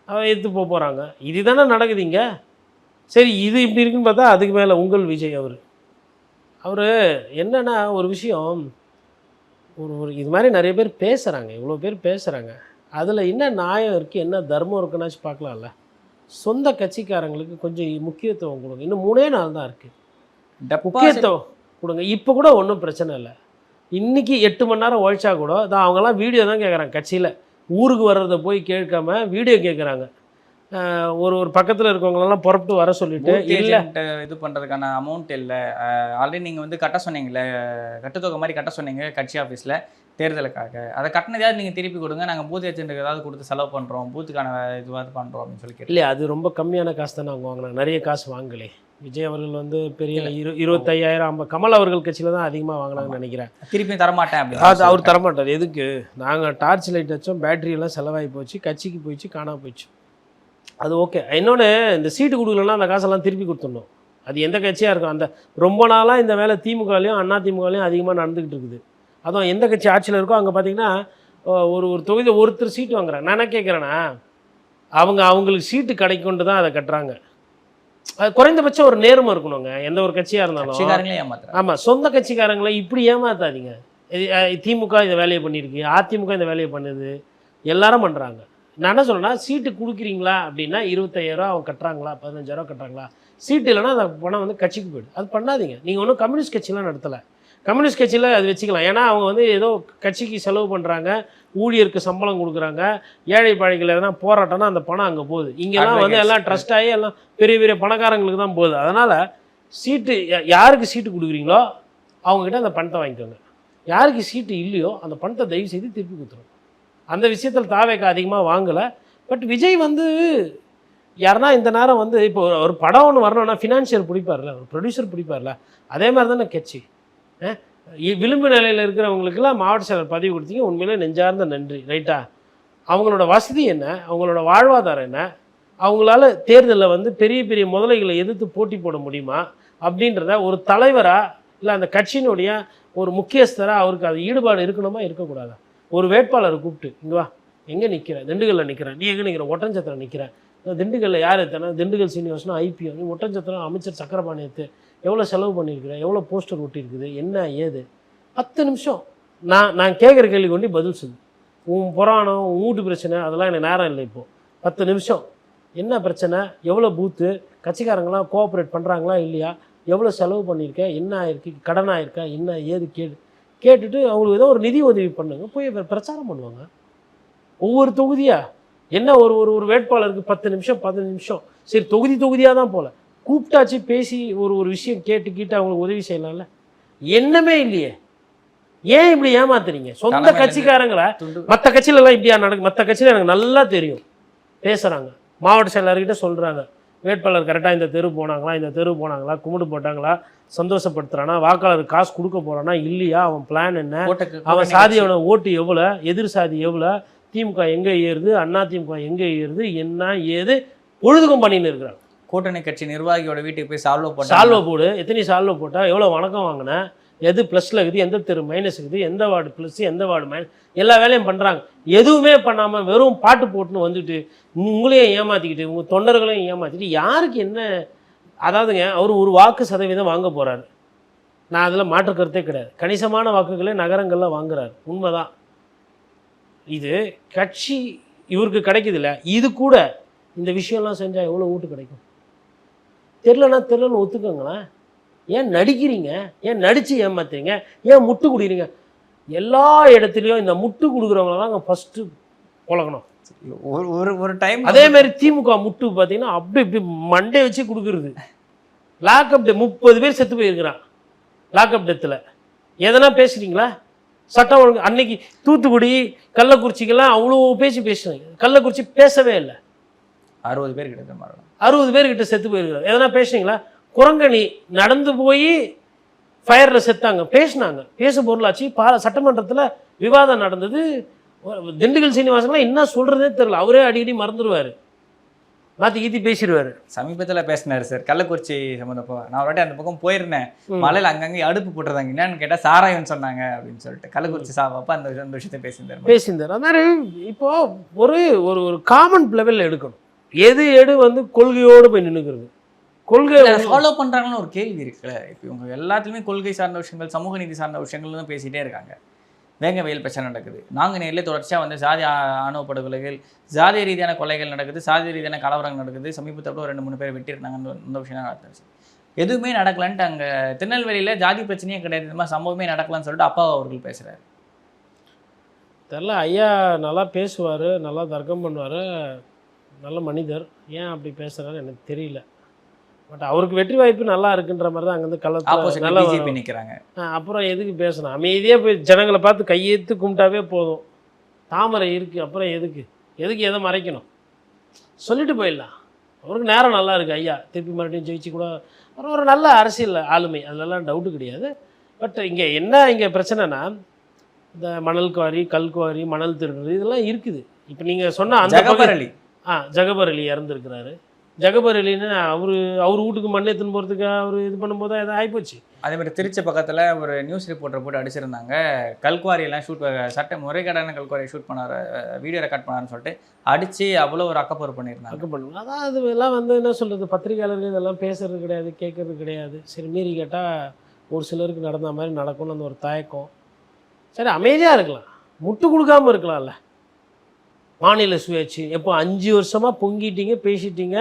அவன் எடுத்து போகிறாங்க. இதுதானே நடக்குதுங்க. சரி இது இப்படி இருக்குன்னு பார்த்தா அதுக்கு மேலே உங்கள் விஜய் அவர் என்னென்னா ஒரு விஷயம், ஒரு இது மாதிரி நிறைய பேர் பேசுகிறாங்க, இவ்வளோ பேர் பேசுகிறாங்க. அதில் என்ன நியாயம் இருக்குது, என்ன தர்மம் இருக்குன்னாச்சும் பார்க்கலாம்ல. சொந்த கட்சிக்காரங்களுக்கு கொஞ்சம் முக்கியத்துவம் கொடுங்க. இன்னும் 3 நாள் தான் இருக்குது, முக்கியத்துவம் கொடுங்க. இப்போ கூட ஒன்றும் பிரச்சனை இல்லை. இன்றைக்கி 8 மணி நேரம் உழைச்சா கூட தான் அவங்களாம் வீடியோ தான் கேட்குறாங்க. கட்சியில் ஊருக்கு வர்றதை போய் கேட்காம வீடியோ கேட்குறாங்க. ஒரு பக்கத்தில் இருக்கவங்களெல்லாம் புறப்பட்டு வர சொல்லிட்டு இல்லை இது பண்ணுறதுக்கான அமௌண்ட் இல்லை. ஆல்ரெடி நீங்கள் வந்து கட்ட சொன்னீங்களே, கட்டுத்தொகை மாதிரி கட்ட சொன்னீங்க கட்சி ஆஃபீஸில் தேர்தலுக்காக, அதை கட்டினதையாவது நீங்கள் திருப்பி கொடுங்க, நாங்கள் பூத் ஏஜென்ட்டுக்கு ஏதாவது கொடுத்து செலவு பண்ணுறோம், பூத்துக்கான இதுவாது பண்ணுறோம் அப்படின்னு சொல்லி கேட்டு. இல்லை அது ரொம்ப கம்மியான காசு தானே அவங்க வாங்கினாங்க, நிறைய காசு வாங்கலே. விஜய் அவர்கள் வந்து பெரிய 25,000 கமல் அவர்கள் கட்சியில் தான் அதிகமாக வாங்கினாங்கன்னு நினைக்கிறேன். திருப்பி தரமாட்டேன் அப்படி அது அவர் தரமாட்டார். எதுக்கு, நாங்கள் டார்ச் லைட் வச்சோம், பேட்டரியெல்லாம் செலவாகி போச்சு, கட்சிக்கு போயிடுச்சு, காணாமல் போயிடுச்சு. அது ஓகே. இன்னொன்று இந்த சீட்டு கொடுக்கலன்னா அந்த காசெல்லாம் திருப்பி கொடுத்துடணும். அது எந்த கட்சியாக இருக்கும். அந்த ரொம்ப நாளாக இந்த வேலை திமுகலையும் அதிமுகலையும் அதிகமாக நடந்துக்கிட்டு இருக்குது. அதுவும் எந்த கட்சி ஆட்சியில் இருக்கோ அங்கே பார்த்தீங்கன்னா ஒரு தொகுதியில் ஒருத்தர் சீட்டு வாங்குறாங்க. நான் என்ன கேட்குறேன்னா, அவங்களுக்கு சீட்டு கிடைக்கும்ட்டு தான் அதை கட்டுறாங்க. அது குறைந்தபட்சம் ஒரு நேர்மை இருக்கணுங்க எந்த ஒரு கட்சியாக இருந்தாலும். ஆமாம், சொந்த கட்சிக்காரங்களை இப்படி ஏமாத்தாதீங்க. திமுக இந்த வேலையை பண்ணியிருக்கு, அதிமுக இந்த வேலையை பண்ணுது, எல்லாரும் பண்ணுறாங்க. நான் என்ன சொல்கிறேன்னா, சீட்டு கொடுக்குறீங்களா அப்படின்னா 25,000 அவங்க கட்டுறாங்களா, 15,000 கட்டுறாங்களா, சீட்டு இல்லைன்னா அந்த பணம் வந்து கட்சிக்கு போய்டும். அது பண்ணாதீங்க. நீங்கள் ஒன்றும் கம்யூனிஸ்ட் கட்சியெலாம் நடத்தலை. கம்யூனிஸ்ட் கட்சியில் அது வச்சுக்கலாம். ஏன்னா அவங்க வந்து ஏதோ கட்சிக்கு செலவு பண்ணுறாங்க, ஊழியருக்கு சம்பளம் கொடுக்குறாங்க, ஏழை பாழைகள் எதனா போராட்டம்னா அந்த பணம் அங்கே போகுது. இங்கெல்லாம் வந்து எல்லாம் ட்ரஸ்ட் ஆகி எல்லாம் பெரிய பெரிய பணக்காரங்களுக்கு தான் போகுது. அதனால் சீட்டு யாருக்கு சீட்டு கொடுக்குறீங்களோ அவங்ககிட்ட அந்த பணத்தை வாங்கிக்கோங்க. யாருக்கு சீட்டு இல்லையோ அந்த பணத்தை தயவு செய்து திருப்பி கொடுத்துருங்க. அந்த விஷயத்தில் தாவேக்கு அதிகமாக வாங்கலை. பட் விஜய் வந்து யாருன்னா இந்த நேரம் வந்து இப்போ ஒரு படம் ஒன்று வரணும்னா ஃபினான்ஷியர் பிடிப்பார்ல, ஒரு ப்ரொடியூசர் பிடிப்பார்ல, அதே மாதிரி தானே கட்சி. விளிம்பு நிலையில் இருக்கிறவங்களுக்கெல்லாம் மாவட்ட செயலர் பதவி கொடுத்தீங்க, உண்மையிலே நெஞ்சார்ந்த நன்றி. ரைட்டா? அவங்களோட வசதி என்ன, அவங்களோட வாழ்வாதாரம் என்ன, அவங்களால தேர்தலில் வந்து பெரிய பெரிய முதலைகளை எதிர்த்து போட்டி போட முடியுமா அப்படின்றத ஒரு தலைவராக இல்லை அந்த கட்சியினுடைய ஒரு முக்கியஸ்தராக அவருக்கு அது ஈடுபாடு இருக்கணுமா இருக்கக்கூடாதா? ஒரு வேட்பாளரை கூப்பிட்டு, இங்கே வா, எங்கே நிற்கிறேன், திண்டுக்கல்லில் நிற்கிறேன், நீ எங்கே நிற்கிற, ஒட்டஞ்சத்திரம் நிற்கிறேன், திண்டுக்கல்லில் யார் எடுத்தேன்னா திண்டுக்கல் சீனிவாசனும் ஐபிஓ, நீ ஒட்டஞ்சத்திரம் அமைச்சர் சக்கரபாணியத்து எவ்வளோ செலவு பண்ணியிருக்கிறேன், எவ்வளோ போஸ்டர் ஒட்டியிருக்குது, என்ன ஏது, 10 நிமிஷம் நான் கேட்குற கேள்வி கொண்டு பதில் சொல்லு. உன் புராணம், உன் வீட்டு பிரச்சனை அதெல்லாம் எனக்கு நேரம் இல்லை. இப்போது 10 நிமிஷம் என்ன பிரச்சனை, எவ்வளோ பூத்து, கட்சிக்காரங்களாம் கோஆப்ரேட் பண்ணுறாங்களா இல்லையா, எவ்வளோ செலவு பண்ணியிருக்கேன், என்ன ஆயிருக்கு, கடன் ஆயிருக்கா, என்ன ஏது கேட்டுட்டு அவங்களுக்கு ஏதோ ஒரு நிதி உதவி பண்ணுங்க, போய் பிரச்சாரம் பண்ணுவாங்க. ஒவ்வொரு தொகுதியாக என்ன ஒரு வேட்பாளருக்கு 10 நிமிஷம் 15 நிமிஷம், சரி தொகுதியாக தான் போகல, கூப்பிட்டாச்சு பேசி ஒரு விஷயம் கேட்டு அவங்களுக்கு உதவி செய்யலாம்ல. என்னமே இல்லையே, ஏன் இப்படி ஏமாத்துறீங்க சொந்த கட்சிக்காரங்களை? மற்ற கட்சியிலலாம் இப்படியா நடக்கு? மற்ற கட்சியில் எனக்கு நல்லா தெரியும், பேசுகிறாங்க, மாவட்ட செயலாளர்கிட்ட சொல்கிறாங்க, வேட்பாளர் கரெக்டாக இந்த தெரு போனாங்களா, கும்பிடு போட்டாங்களா, சந்தோஷப்படுத்துறானா, வாக்காளருக்கு காசு கொடுக்க போகிறானா இல்லையா, அவன் பிளான் என்ன, அவன் சாதியோட ஓட்டு எவ்வளோ, எதிர் சாதி எவ்வளோ, திமுக எங்கே ஏறுது, அதிமுக எங்கே ஏறுது, என்ன ஏது பொழுதுக்கும் பண்ணின்னு இருக்கிறாங்க. கூட்டணி கட்சி நிர்வாகியோட வீட்டுக்கு போய் சால்வை போடு, எத்தனை சால்வை போட்டால், எவ்வளோ வணக்கம் வாங்கினேன், எது ப்ளஸில் இருக்குது, எந்த தெரு மைனஸ் இருக்குது, எந்த வார்டு ப்ளஸ் எந்த வார்டு மைனஸ், எல்லா வேலையும் பண்ணுறாங்க. எதுவுமே பண்ணாமல் வெறும் பாட்டு போட்டுன்னு வந்துட்டு உங்களையும் ஏமாற்றிக்கிட்டு உங்கள் தொண்டர்களையும் ஏமாற்றிட்டு யாருக்கு என்ன? அதாவதுங்க அவர் ஒரு வாக்கு சதவீதம் வாங்க போகிறாரு. நான் அதில் மாற்று கருத்தே கிடையாது. கணிசமான வாக்குகளே நகரங்களில் வாங்குறாரு, உண்மைதான். இது கட்சி இவருக்கு கிடைக்குதுல்ல, இது கூட இந்த விஷயம்லாம் செஞ்சால் எவ்வளோ ஓட்டு கிடைக்கும்? தெரிலன்னு ஒத்துக்கோங்களேன். ஏன் நடிக்கிறீங்க? ஏன் நடித்து ஏமாத்துறீங்க? ஏன் முட்டு கொடுக்குறீங்க? எல்லா இடத்துலையும் இந்த முட்டு கொடுக்குறவங்கள தான் அங்கே ஃபஸ்ட்டு பழகணும். ஒரு டைம் அதேமாதிரி திமுக முட்டு பார்த்தீங்கன்னா அப்படி இப்படி மண்டே வச்சு கொடுக்குறது. லாக்அப் டே 30 பேர் செத்து போயிருக்கிறான் லாக்அப் டெத்தில். எதனா பேசுகிறீங்களா? சட்டம் ஒழுங்கு அன்னைக்கு தூத்துக்குடி கள்ளக்குறிச்சிக்கெல்லாம் அவ்வளோ பேசுனாங்க. கள்ளக்குறிச்சி பேசவே இல்லை. 60 பேர் கிட்ட மாறணும். 60 பேர்கிட்ட செத்து போயிருக்கிறாங்க. எதனா பேசுனீங்களா? குரங்கணி நடந்து போய் ஃபயரில் செத்தாங்க, பேசினாங்க, பேச பொருளாச்சு. சட்டமன்றத்தில் விவாதம் நடந்தது. திண்டுக்கல் சீனிவாசன்லாம் என்ன சொல்கிறதே தெரியல. அவரே அடிக்கடி மறந்துடுவார், மாற்றி கீத்தி பேசிடுவார். சமீபத்தில் பேசினார் சார் கள்ளக்குறிச்சி சம்மந்தப்போ. நான் ஒரு வாட்டி அந்த பக்கம் போயிருந்தேன். மலையில் அங்கங்கே அடுப்பு போட்டுருந்தாங்க. என்னன்னு கேட்டால் சாராயம்னு சொன்னாங்க அப்படின்னு சொல்லிட்டு கள்ளக்குறிச்சி சாப்பா அந்த விஷயத்தை பேசியிருந்தார். அதனால இப்போது ஒரு ஒரு காமன் லெவலில் எடுக்கணும். எடு வந்து கொள்கையோடு போய் நின்றுக்கிறது. கொள்கை ஃபாலோ பண்ணுறாங்கன்னு ஒரு கேள்வி இருக்குல்ல. இப்போ இவங்க எல்லாத்துலேயுமே கொள்கை சார்ந்த விஷயங்கள், சமூக நீதி சார்ந்த விஷயங்கள் தான் பேசிகிட்டே இருக்காங்க. வேங்க வெயில் பிரச்சனை நடக்குது. நாங்குநேரிலே தொடர்ச்சியாக வந்து சாதி ஆணவ படுகொலைகள், ஜாதிய ரீதியான கொலைகள் நடக்குது, சாதி ரீதியான கலவரங்கள் நடக்குது. சமீபத்தில் 2-3 பேர் வெட்டியிருந்தாங்க. அந்த விஷயம் நடந்துச்சு. எதுவுமே நடக்கலன்ட்டு அங்கே திருநெல்வேலியில் ஜாதி பிரச்சனையே கிடையாது, இந்த மாதிரி சம்பவமே நடக்கலான்னு சொல்லிட்டு அப்பா அவர்கள் பேசுகிறாரு. தெரில, ஐயா நல்லா பேசுவார், நல்லா தர்க்கம் பண்ணுவார், நல்ல மனிதர். ஏன் அப்படி பேசுகிறாரு எனக்கு தெரியல. பட் அவருக்கு வெற்றி வாய்ப்பு நல்லா இருக்குன்ற மாதிரி தான் அங்கேருந்து களத்தில் நல்லா நிற்கிறாங்க. அப்புறம் எதுக்கு பேசணும்? அமைதியாக போய் ஜனங்களை பார்த்து கையெழுத்து கும்பிட்டாவே போதும். தாமரை இருக்குது, அப்புறம் எதுக்கு எதை மறைக்கணும்? சொல்லிட்டு போயிடலாம். அவருக்கு நேரம் நல்லா இருக்குது. ஐயா திருப்பி மறுபடியும் ஜெயிச்சு கூட ஒரு நல்ல அரசியல் ஆளுமை, அதிலெல்லாம் டவுட்டு கிடையாது. பட் இங்கே பிரச்சனைனா இந்த மணல் குவாரி, கல் குவாரி, மணல் திருடுறது இதெல்லாம் இருக்குது. இப்போ நீங்கள் சொன்ன அந்த ஜகபர் அலி இறந்துருக்கிறாரு. ஜகபர் அலின்னு அவர் வீட்டுக்கு மண் எடுத்துன்னு போகிறதுக்கு அவர் இது பண்ணும்போது எதாவது ஆகிப்போச்சு. அதேமாதிரி திருச்சி பக்கத்தில் ஒரு நியூஸ் ரிப்போர்ட்டரை போட்டு அடிச்சிருந்தாங்க. கல்குவாரியெல்லாம் சட்ட முறைகேடான கல்குவாரியை ஷூட் பண்ணார், வீடியோ ரெக்கார்ட் பண்ணாருன்னு சொல்லிட்டு அடித்து அவ்வளோ ஒரு அக்கப்போர் பண்ணியிருந்தாங்க. அதான் அதெல்லாம் வந்து என்ன சொல்கிறது, பத்திரிகையாளர்கள் இதெல்லாம் பேசுறது கிடையாது, கேட்குறது கிடையாது. சரி மீறி கேட்டால் ஒரு சிலருக்கு நடந்த மாதிரி நடக்கும்னு அந்த ஒரு தயக்கம். சரி அமைதியாக இருக்கலாம், முட்டு கொடுக்காமல் இருக்கலாம்ல. மாநில சுயாட்சி எப்போ 5 வருஷமாக பொங்கிட்டீங்க, பேசிட்டீங்க.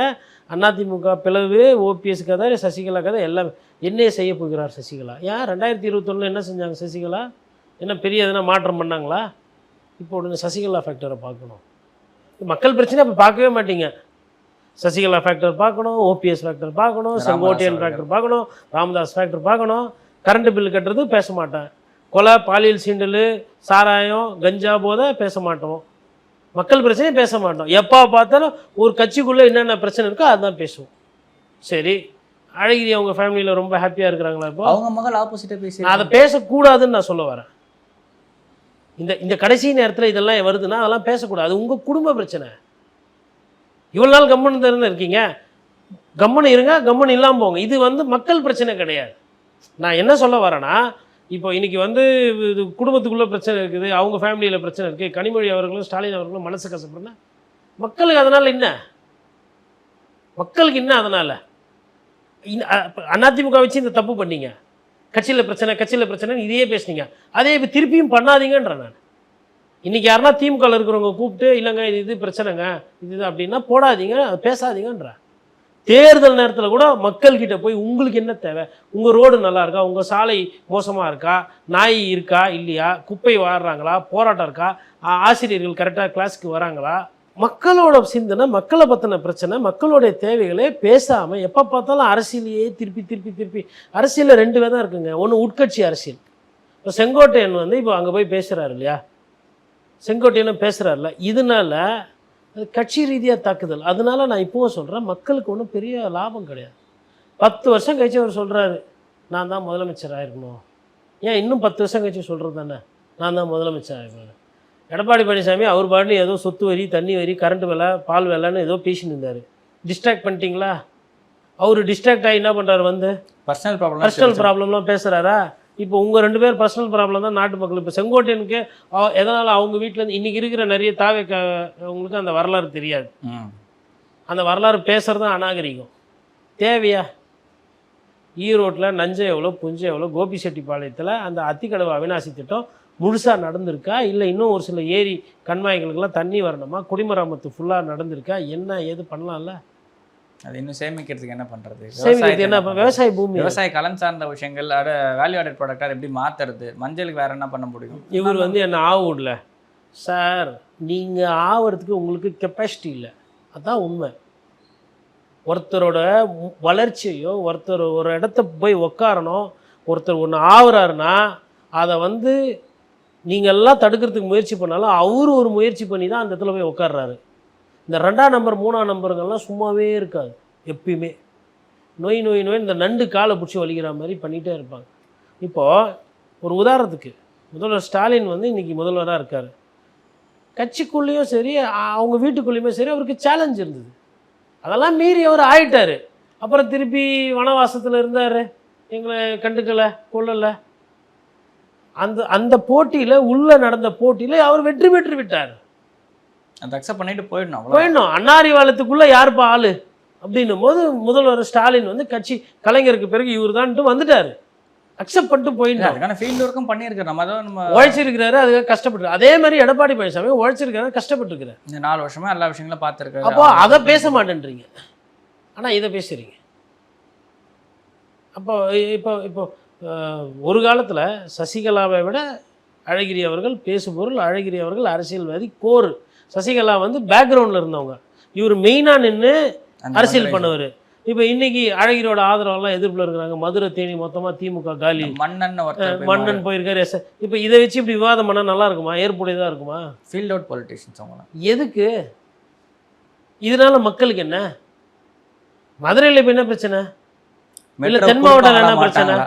அதிமுக பிளவு, ஓபிஎஸ் கதை, சசிகலா கதை எல்லாம். என்ன செய்ய போகிறார் சசிகலா? ஏன் 2021 என்ன செஞ்சாங்க சசிகலா? என்ன பெரிய எதனா மாற்றம் பண்ணாங்களா? இப்போ உடனே சசிகலா ஃபேக்டரை பார்க்கணும். மக்கள் பிரச்சனை அப்போ பார்க்கவே மாட்டீங்க. சசிகலா ஃபேக்டர் பார்க்கணும், ஓபிஎஸ் ஃபேக்டர் பார்க்கணும், செங்கோட்டையன் ஃபேக்டர் பார்க்கணும், ராமதாஸ் ஃபேக்டர் பார்க்கணும். கரண்ட் பில் கட்டுறது பேச மாட்டேன். கொலை, பாலியல் சீண்டல், சாராயம், கஞ்சா போதை பேச மாட்டோம். மக்கள் பிரச்சனையும் பேச மாட்டோம். எப்போ பார்த்தாலும் ஒரு கட்சிக்குள்ளே என்னென்ன பிரச்சனை இருக்கோ அதுதான் பேசுவோம். சரி, அழகிரி அவங்க ஃபேமிலியில் ரொம்ப ஹாப்பியாக இருக்கிறாங்களா? இப்போ அவங்க மகள் ஆப்போசிட்டாக பேசி நான் அதை பேசக்கூடாதுன்னு நான் சொல்ல வரேன். இந்த கடைசி நேரத்தில் இதெல்லாம் வருதுன்னா அதெல்லாம் பேசக்கூடாது. அது உங்கள் குடும்ப பிரச்சனை. இவ்வளோ நாள் கம்மன் தான் இருக்கீங்க, கம்மன் இருங்க, கம்மன் இல்லாமல் போங்க. இது வந்து மக்கள் பிரச்சனை கிடையாது. நான் என்ன சொல்ல வரேன்னா, இப்போ இன்றைக்கி வந்து இது குடும்பத்துக்குள்ளே பிரச்சனை இருக்குது, அவங்க ஃபேமிலியில் பிரச்சனை இருக்குது, கனிமொழி அவர்களும் ஸ்டாலின் அவர்களும் மனசு கஷ்டப்படுனா மக்களுக்கு அதனால் என்ன? மக்களுக்கு என்ன அதனால்? அதிமுக வச்சு இந்த தப்பு பண்ணீங்க, கட்சியில் பிரச்சனை இதையே பேசுனீங்க. அதே இப்போ திருப்பியும் பண்ணாதீங்கன்றேன் நான். இன்றைக்கி யாருன்னா திமுகவில் இருக்கிறவங்க கூப்பிட்டு இல்லைங்க இது பிரச்சனைங்க இது அப்படின்னா போடாதீங்க, அது பேசாதீங்கன்ற. தேர்தல் நேரத்தில் கூட மக்கள்கிட்ட போய் உங்களுக்கு என்ன தேவை, உங்கள் ரோடு நல்லா இருக்கா, உங்கள் சாலை மோசமாக இருக்கா, நாய் இருக்கா இல்லையா, குப்பை வாடுறாங்களா, போராட்டம் இருக்கா, ஆசிரியர்கள் கரெக்டாக கிளாஸுக்கு வராங்களா, மக்களோட சிந்தனை, மக்களை பற்றின பிரச்சனை, மக்களுடைய தேவைகளே பேசாமல் எப்போ பார்த்தாலும் அரசியலையே திருப்பி அரசியலில் 2 விதம் இருக்குங்க. ஒன்று உட்கட்சி அரசியல். இப்போ செங்கோட்டையன் வந்து இப்போ அங்கே போய் பேசுகிறாரு இல்லையா, செங்கோட்டையனும் பேசுகிறாருல, இதனால அது கட்சி ரீதியாக தாக்குதல். அதனால நான் இப்போவும் சொல்கிறேன், மக்களுக்கு ஒன்றும் பெரிய லாபம் கிடையாது. 10 வருஷம் கழிச்சு அவர் சொல்கிறாரு நான் தான் முதலமைச்சர் ஆயிருக்கணும். ஏன் இன்னும் 10 வருஷம் கழிச்சு சொல்கிறது தானே நான் தான் முதலமைச்சர் ஆயிருக்கணும்? எடப்பாடி பழனிசாமி அவர் பாட்டு ஏதோ சொத்து வரி, தண்ணி வரி, கரண்ட் விலை, பால் விலைன்னு ஏதோ பேசின்னு இருந்தார். டிஸ்ட்ராக்ட் பண்ணிட்டீங்களா? அவர் டிஸ்ட்ராக்ட் ஆகி என்ன பண்ணுறாரு, வந்து பர்சனல் ப்ராப்ளம்லாம் பேசுகிறாரா? இப்போ உங்கள் 2 பேர் பர்சனல் ப்ராப்ளம் தான் நாட்டு மக்கள். இப்போ செங்கோட்டையனுக்கு எதனால் அவங்க வீட்டிலேருந்து இன்றைக்கி இருக்கிற நிறைய உங்களுக்கு அந்த வரலாறு தெரியாது. அந்த வரலாறு பேசுகிறது தான் அநாகரிகம். தேவையா? ஈரோட்டில் நஞ்சை எவ்வளோ புஞ்சை எவ்வளோ கோபிச்செட்டிப்பாளையத்தில் அந்த அத்திக்கடவு அவிநாசி திட்டம் முழுசாக நடந்திருக்கா, இல்லை இன்னும் ஒரு சில ஏரி கண்மாய்களுக்கெல்லாம் தண்ணி வரணுமா, குடிமராமத்து ஃபுல்லாக நடந்திருக்கா, என்ன ஏது பண்ணலாம்ல? அது இன்னும் சேமிக்கிறதுக்கு என்ன பண்ணுறது? சேமிக்கிறது என்ன? விவசாய பூமி, விவசாய கலன் சார்ந்த விஷயங்கள், வேல்யூ ஆடட் ப்ராடக்ட் அதை எப்படி மாற்றுறது? மஞ்சளுக்கு வேறு என்ன பண்ண முடியும்? இவர் என்ன ஆகல சார், நீங்கள் ஆகிறதுக்கு உங்களுக்கு கெப்பாசிட்டி இல்லை. அதுதான் உண்மை. ஒருத்தரோட வளர்ச்சியோ, ஒருத்தர் ஒரு இடத்த போய் உக்காரணும், ஒருத்தர் ஒன்று ஆகுறாருன்னா அதை நீங்கள் எல்லாம் தடுக்கிறதுக்கு முயற்சி பண்ணாலும் அவர் ஒரு முயற்சி பண்ணி தான் அந்த இடத்துல போய் உட்கார்றாரு. இந்த 2ஆம் நம்பர் 3ஆம் நம்பருங்கள்லாம் சும்மாவே இருக்காது. எப்பயுமே நோய் நோய் நோய் இந்த நண்டு காலை பிடிச்சி வலிக்கிற மாதிரி பண்ணிகிட்டே இருப்பாங்க. இப்போது ஒரு உதாரணத்துக்கு முதல்வர் ஸ்டாலின் இன்றைக்கி முதல்வராக இருக்கார். கட்சிக்குள்ளேயும் சரி, அவங்க வீட்டுக்குள்ளேயுமே சரி, அவருக்கு சேலஞ்ச் இருந்தது. அதெல்லாம் மீறி அவர் ஆயிட்டார். அப்புறம் திருப்பி வனவாசத்தில் இருந்தார், எங்களை கண்டுக்கலை, கொள்ளலை. அந்த போட்டியில், உள்ளே நடந்த போட்டியில் அவர் வெற்றி பெற்று விட்டார். அதை அக்செப்ட் பண்ணிட்டு போயிடணும். அன்னாரிவாளத்துக்குள்ளே யாருப்பா ஆளு அப்படின்னும் போது முதல்வர் ஸ்டாலின் கட்சி கலைஞருக்கு பிறகு இவர் தான்ட்டு வந்துட்டார். அக்செப்ட் பண்ணிட்டு போயிட்டார். அதுக்கான ஃபீல்டு ஒர்க்கும் பண்ணியிருக்காரு. நம்ம உழைச்சிருக்கிறாரு, அதுக்காக கஷ்டப்பட்டு. அதே மாதிரி எடப்பாடி பழனிசாமி உழைச்சிருக்காரு, கஷ்டப்பட்டுருக்கிறார். இந்த 4 வருஷமா எல்லா விஷயங்களும் பார்த்துருக்காரு. அப்போ அதை பேச மாட்டேன்றீங்க, ஆனால் இதை பேசுறீங்க. அப்போ இப்போ இப்போ ஒரு காலத்தில் சசிகலாவை விட அழகிரி அவர்கள் பேசுபொருள், அழகிரி அவர்கள் அரசியல்வாதி கோர். சசிகலா பேக்ரவுண்டில் இருந்தவங்க, இவர் மெயினாக நின்று அரசியல் பண்ணவர். இப்போ இன்னைக்கு அழகிரியோட ஆதரவெல்லாம் எதிர்ப்பில் இருக்கிறாங்க. மதுரை தேனி மொத்தமாக திமுக காலி. மன்னன் போயிருக்காரு. இப்போ இதை வச்சு இப்படி விவாதம் பண்ணால் நல்லா இருக்குமா? ஏற்புடையதாக இருக்குமா? ஃபீல்ட் அவுட் பொலிட்டிஷியன்ஸ் அவங்க எதுக்கு? இதனால மக்களுக்கு என்ன? மதுரையில் இப்போ என்ன பிரச்சனை? இல்லை தென் மாவட்டம் என்ன பிரச்சனை?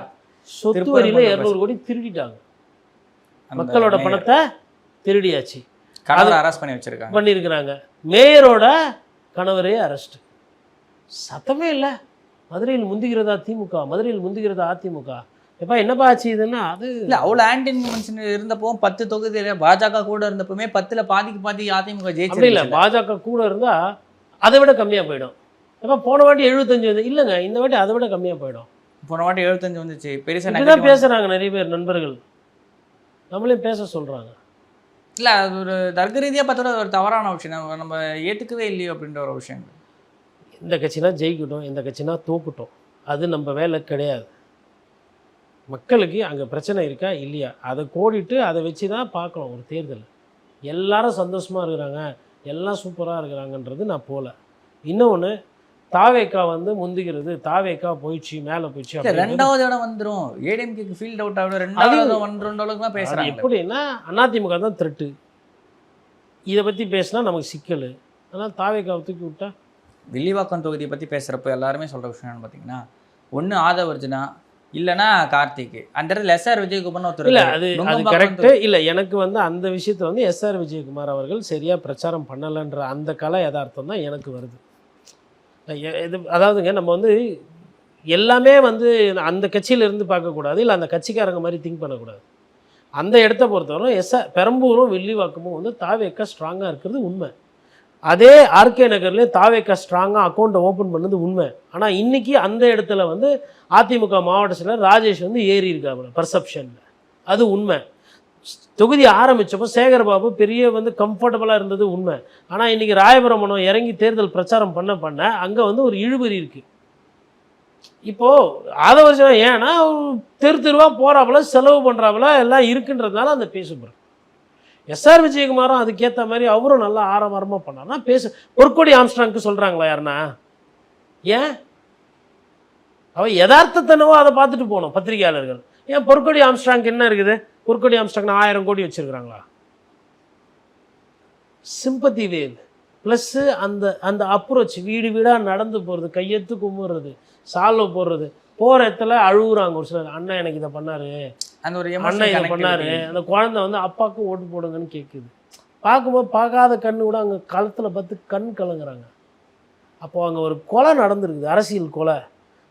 சொத்து வரியில் 200 கோடி திருடிட்டாங்க. மக்களோட பணத்தை திருடியாச்சு. அரெஸ்ட் பண்ணி வச்சிருக்காங்க, பண்ணியிருக்கிறாங்க. மேயரோட கணவரே அரெஸ்ட். சத்தமே இல்லை. மதுரையில் முந்துகிறதா திமுக, மதுரையில் முந்துகிறதா அதிமுக. எப்பா என்னப்பா ஆச்சு இதுன்னா? அது இல்லை, அவ்வளோ ஆன்டி இன்ஃப்ளூயன்ஸ் இருந்தப்போ 10 தொகுதியில் பாஜக கூட இருந்தப்போமே 10ல் பாதி அதிமுக ஜெயிச்சு. இல்லை, பாஜக கூட இருந்தால் அதை விட கம்மியாக போயிடும். எப்போ போன வாட்டி 75 இல்லைங்க, இந்த வாட்டி அதை விட கம்மியாக போயிடும். போன வாட்டி 75 வந்துச்சு. பெருசாக தான் பேசுகிறாங்க நிறைய பேர் நண்பர்கள், நம்மளையும் பேச சொல்கிறாங்க. இல்லை, அது ஒரு தர்க்க ரீதியாக பார்த்தோட ஒரு தவறான விஷயம், நம்ம ஏற்றுக்கவே இல்லையோ அப்படின்ற ஒரு விஷயம். இந்த கட்சினா ஜெயிக்கட்டும், இந்த கட்சினா தோக்கட்டும், அது நம்ம வேலை கிடையாது. மக்களுக்கு அங்கே பிரச்சனை இருக்கா இல்லையா அதை கோடிட்டு அதை வச்சு தான் பார்க்கணும். ஒரு தேர்தல் எல்லாரும் சந்தோஷமாக இருக்கிறாங்க, எல்லாம் சூப்பராக இருக்கிறாங்கன்றது நான் போகல. இன்னொன்று, தாவேக்கா முந்துகிறது, தாவேக்கா போயிடுச்சு, மேலே போயிடுச்சு. 2வது இடம் வந்துடும். ஏடிஎம்கேக்கு ஃபீல்ட் அவுட் ஆகிடும், 2வது வந்துடும் தான் பேசுகிறாங்க. எப்படின்னா அதிமுக தான் த்ரெட்டு. இதை பற்றி பேசினா நமக்கு சிக்கல். அதனால் தாவேக்காவை தூக்கி விட்டா. வில்லிவாக்கம் தொகுதியை பற்றி பேசுகிறப்போ எல்லாருமே சொல்கிற விஷயம் என்னன்னு பார்த்தீங்கன்னா, ஒன்று ஆதவர்ஜுனா இல்லைனா கார்த்திக். அந்த இடத்துல எஸ்ஆர் விஜயகுமார்னு ஒருத்தர். இல்லை, அது கரெக்டு. இல்லை, எனக்கு அந்த விஷயத்தை எஸ்ஆர் விஜயகுமார் அவர்கள் சரியாக பிரச்சாரம் பண்ணலைன்ற அந்த கலை யதார்த்தம் தான் எனக்கு வருது. இது அதாவதுங்க, நம்ம எல்லாமே அந்த கட்சியிலேருந்து பார்க்கக்கூடாது, இல்லை அந்த கட்சிக்காரங்க மாதிரி திங்க் பண்ணக்கூடாது. அந்த இடத்த பொறுத்தவரை பெரம்பூரும் வில்லிவாக்கமும் தாவேக்கா ஸ்ட்ராங்காக இருக்கிறது உண்மை. அதே ஆர்கே நகர்லேயே தாவேக்கா ஸ்ட்ராங்காக அக்கௌண்ட்டை ஓப்பன் பண்ணது உண்மை. ஆனால் இன்றைக்கி அந்த இடத்துல அதிமுக மாவட்ட செயலர் ராஜேஷ் ஏறி இருக்காங்க பர்செப்ஷனில், அது உண்மை. தொகுதி ஆரம்பித்தப்போ சேகர்பாபு பெரிய கம்ஃபர்டபுளாக இருந்தது உண்மை. ஆனால் இன்றைக்கி ராயபுரம் இறங்கி தேர்தல் பிரச்சாரம் பண்ண அங்கே ஒரு இழுபறி இருக்குது. இப்போது ஆதவர்ஜனா ஏன்னா தெருவாக போகிறாப்புல, செலவு பண்ணுறாப்புல எல்லாம் இருக்குன்றதுனால அந்த பேசுகிறோம். எஸ்ஆர் விஜயகுமாரும் அதுக்கேற்ற மாதிரி அவரும் நல்லா ஆரவாரமாக பண்ணார்னா பொற்கொடி ஆம்ஸ்ட்ராங்க்கு சொல்கிறாங்களா யாருன்னா? ஏன் அவன் யதார்த்தத்தனவோ அதை பார்த்துட்டு போனோம் பத்திரிகையாளர்கள். ஏன் பொற்கொடி ஆம்ஸ்ட்ராங்க்கு என்ன இருக்குது? பொற்கொடி ஆம்ஸ்ட்ராங்னா 1000 கோடி வச்சுருக்குறாங்களா? சிம்பத்தி வேல் ப்ளஸ்ஸு அந்த அப்ரோச், வீடு வீடாக நடந்து போகிறது, கையெத்து கும்பிட்றது, சால்வை போடுறது, போகிற இடத்துல அழுகுறாங்க ஒரு சிலர். அண்ணன் எனக்கு இதை பண்ணார், அந்த ஒரு அண்ணன் இதை பண்ணார். அந்த குழந்தை அப்பாவுக்கும் ஓட்டு போடுங்கன்னு கேட்குது. பார்க்கும்போது பார்க்காத கண்ணு கூட அங்கே களத்தில் பார்த்து கண் கலங்குறாங்க. அப்போது அங்கே ஒரு கொலை நடந்துருக்குது, அரசியல் கொலை.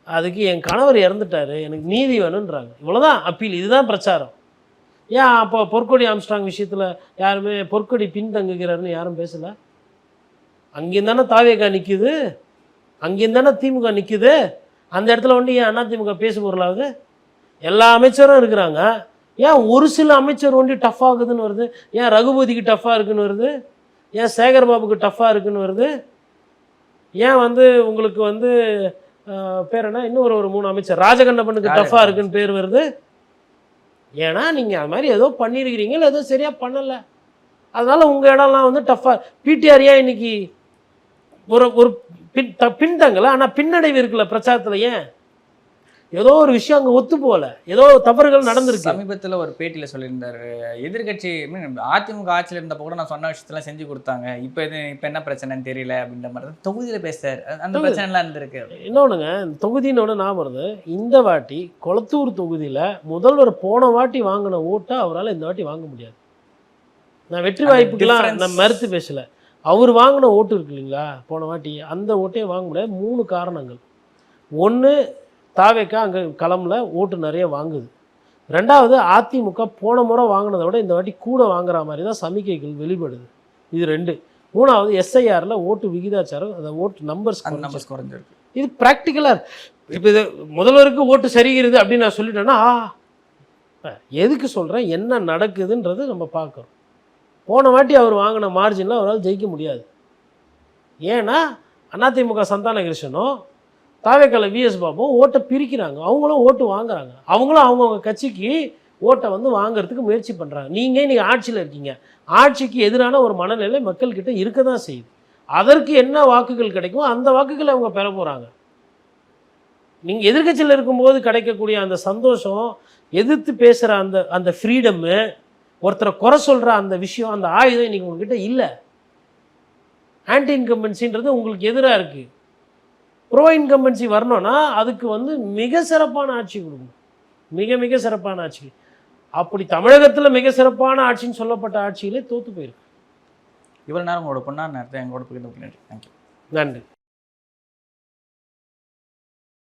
அதுக்கு என் கணவர் இறந்துட்டாரு, எனக்கு நீதி வேணுன்றாங்க. இவ்வளோதான் அப்பீல், இதுதான் பிரச்சாரம். ஏன் அப்போ பொற்கொடி ஆம்ஸ்ட்ராங் விஷயத்தில் யாருமே பொற்கொடி பின்தங்குகிறாருன்னு யாரும் பேசலை? அங்கேயும் தானே தாவேகா நிற்குது, அங்கேயும் தானே திமுக நிற்குது. அந்த இடத்துல வந்து ஏன் அதிமுக பேசு பொருளாகுது? எல்லா அமைச்சரும் இருக்கிறாங்க. ஏன் ஒரு சில அமைச்சர் ஒண்டி டஃப் ஆகுதுன்னு வருது? ஏன் ரகுபதிக்கு டஃப்பாக இருக்குன்னு வருது? ஏன் சேகர் பாபுக்கு டஃப்பாக இருக்குன்னு வருது? ஏன் வந்து உங்களுக்கு வந்து பேர் என்ன, இன்னும் ஒரு 3 அமைச்சர் ராஜகண்ணப்பனுக்கு டஃப்பாக இருக்குன்னு பேர் வருது? ஏன்னா நீங்கள் அது மாதிரி ஏதோ பண்ணியிருக்கிறீங்க, இல்லை ஏதோ சரியாக பண்ணலை, அதனால் உங்கள் இடம்லாம் வந்து டஃப்பாக. பிடிஆர் ஏன் இன்னைக்கு ஒரு பின்தங்கலை, ஆனால் பின்னடைவு இருக்குல்ல பிரச்சாரத்தில்? ஏன் ஏதோ ஒரு விஷயம் அங்கே ஒத்து போகல, ஏதோ தவறுகள் நடந்திருக்கு. சமீபத்தில் ஒரு பேட்டியில் சொல்லியிருந்தாரு, எதிர்கட்சி அதிமுக ஆட்சியில் இருந்தப்போ கூட நான் சொன்ன விஷயத்தெல்லாம் செஞ்சு கொடுத்தாங்க, இப்போ என்ன பிரச்சனைன்னு தெரியல அப்படின்ற மாதிரி தான் தொகுதியில் பேசுறாரு. அந்த பிரச்சனைலாம் இருந்திருக்கு. இன்னொன்றுங்க, தொகுதினோட நான் வருது, இந்த வாட்டி கொளத்தூர் தொகுதியில் முதல்வர் போன வாட்டி வாங்கின ஓட்டை அவரால் இந்த வாட்டி வாங்க முடியாது. நான் வெற்றி வாய்ப்புக்கெல்லாம் நான் மறுத்து பேசலை. அவர் வாங்கின ஓட்டு இருக்கு இல்லைங்களா போன வாட்டி, அந்த ஓட்டையே வாங்க முடியாது. 3 காரணங்கள். ஒன்று, தாவேக்கா அங்கே களமில் ஓட்டு நிறைய வாங்குது. 2வது, அதிமுக போன முறை வாங்கினதை விட இந்த வாட்டி கூட வாங்குற மாதிரி தான் சமிக்கைகள் வெளிப்படுது. இது 2. 3வது, எஸ்ஐஆரில் ஓட்டு விகிதாச்சாரம், அந்த ஓட்டு நம்பர்ஸ் குறைஞ்சிருக்கு. இது ப்ராக்டிக்கலாக. இப்போ இது முதல்வருக்கு ஓட்டு சரிகிறது அப்படின்னு நான் சொல்லிட்டேன்னா, எதுக்கு சொல்கிறேன், என்ன நடக்குதுன்றது நம்ம பார்க்குறோம். போன வாட்டி அவர் வாங்கின மார்ஜினில் அவரால் ஜெயிக்க முடியாது. ஏன்னா அதிமுக சந்தான கிருஷ்ணனும் தாவேக்கால விஎஸ் பாபும் ஓட்டை பிரிக்கிறாங்க, அவங்களும் ஓட்டு வாங்குறாங்க, அவங்களும் அவங்கவுங்க கட்சிக்கு ஓட்டை வந்து வாங்குறதுக்கு முயற்சி பண்ணுறாங்க. நீங்கள் இன்றைக்கி ஆட்சியில் இருக்கீங்க, ஆட்சிக்கு எதிரான ஒரு மனநிலை மக்கள்கிட்ட இருக்க தான் செய்யுது. அதற்கு என்ன வாக்குகள் கிடைக்குமோ அந்த வாக்குகளை அவங்க பெற போகிறாங்க. நீங்கள் எதிர்கட்சியில் இருக்கும்போது கிடைக்கக்கூடிய அந்த சந்தோஷம், எதிர்த்து பேசுகிற அந்த ஃப்ரீடம்மு, ஒருத்தரை குறை சொல்கிற அந்த விஷயம், அந்த ஆயுதம் இன்றைக்கி உங்ககிட்ட இல்லை. ஆன்டி இன்கம்பன்சின்றது உங்களுக்கு எதிராக இருக்குது. ப்ரோ இன்கம்பன்சி வரணும்னா அதுக்கு வந்து மிக சிறப்பான ஆட்சி கொடுக்கணும், மிக மிக சிறப்பான ஆட்சி. அப்படி தமிழகத்தில் மிக சிறப்பான ஆட்சின்னு சொல்லப்பட்ட ஆட்சியிலே தோற்று போயிருக்கு. இவ்வளோ நேரம் உங்களோட பொண்ணான நேரத்தை எங்களோட பகிர்ந்து. தேங்க்யூ. நன்றி.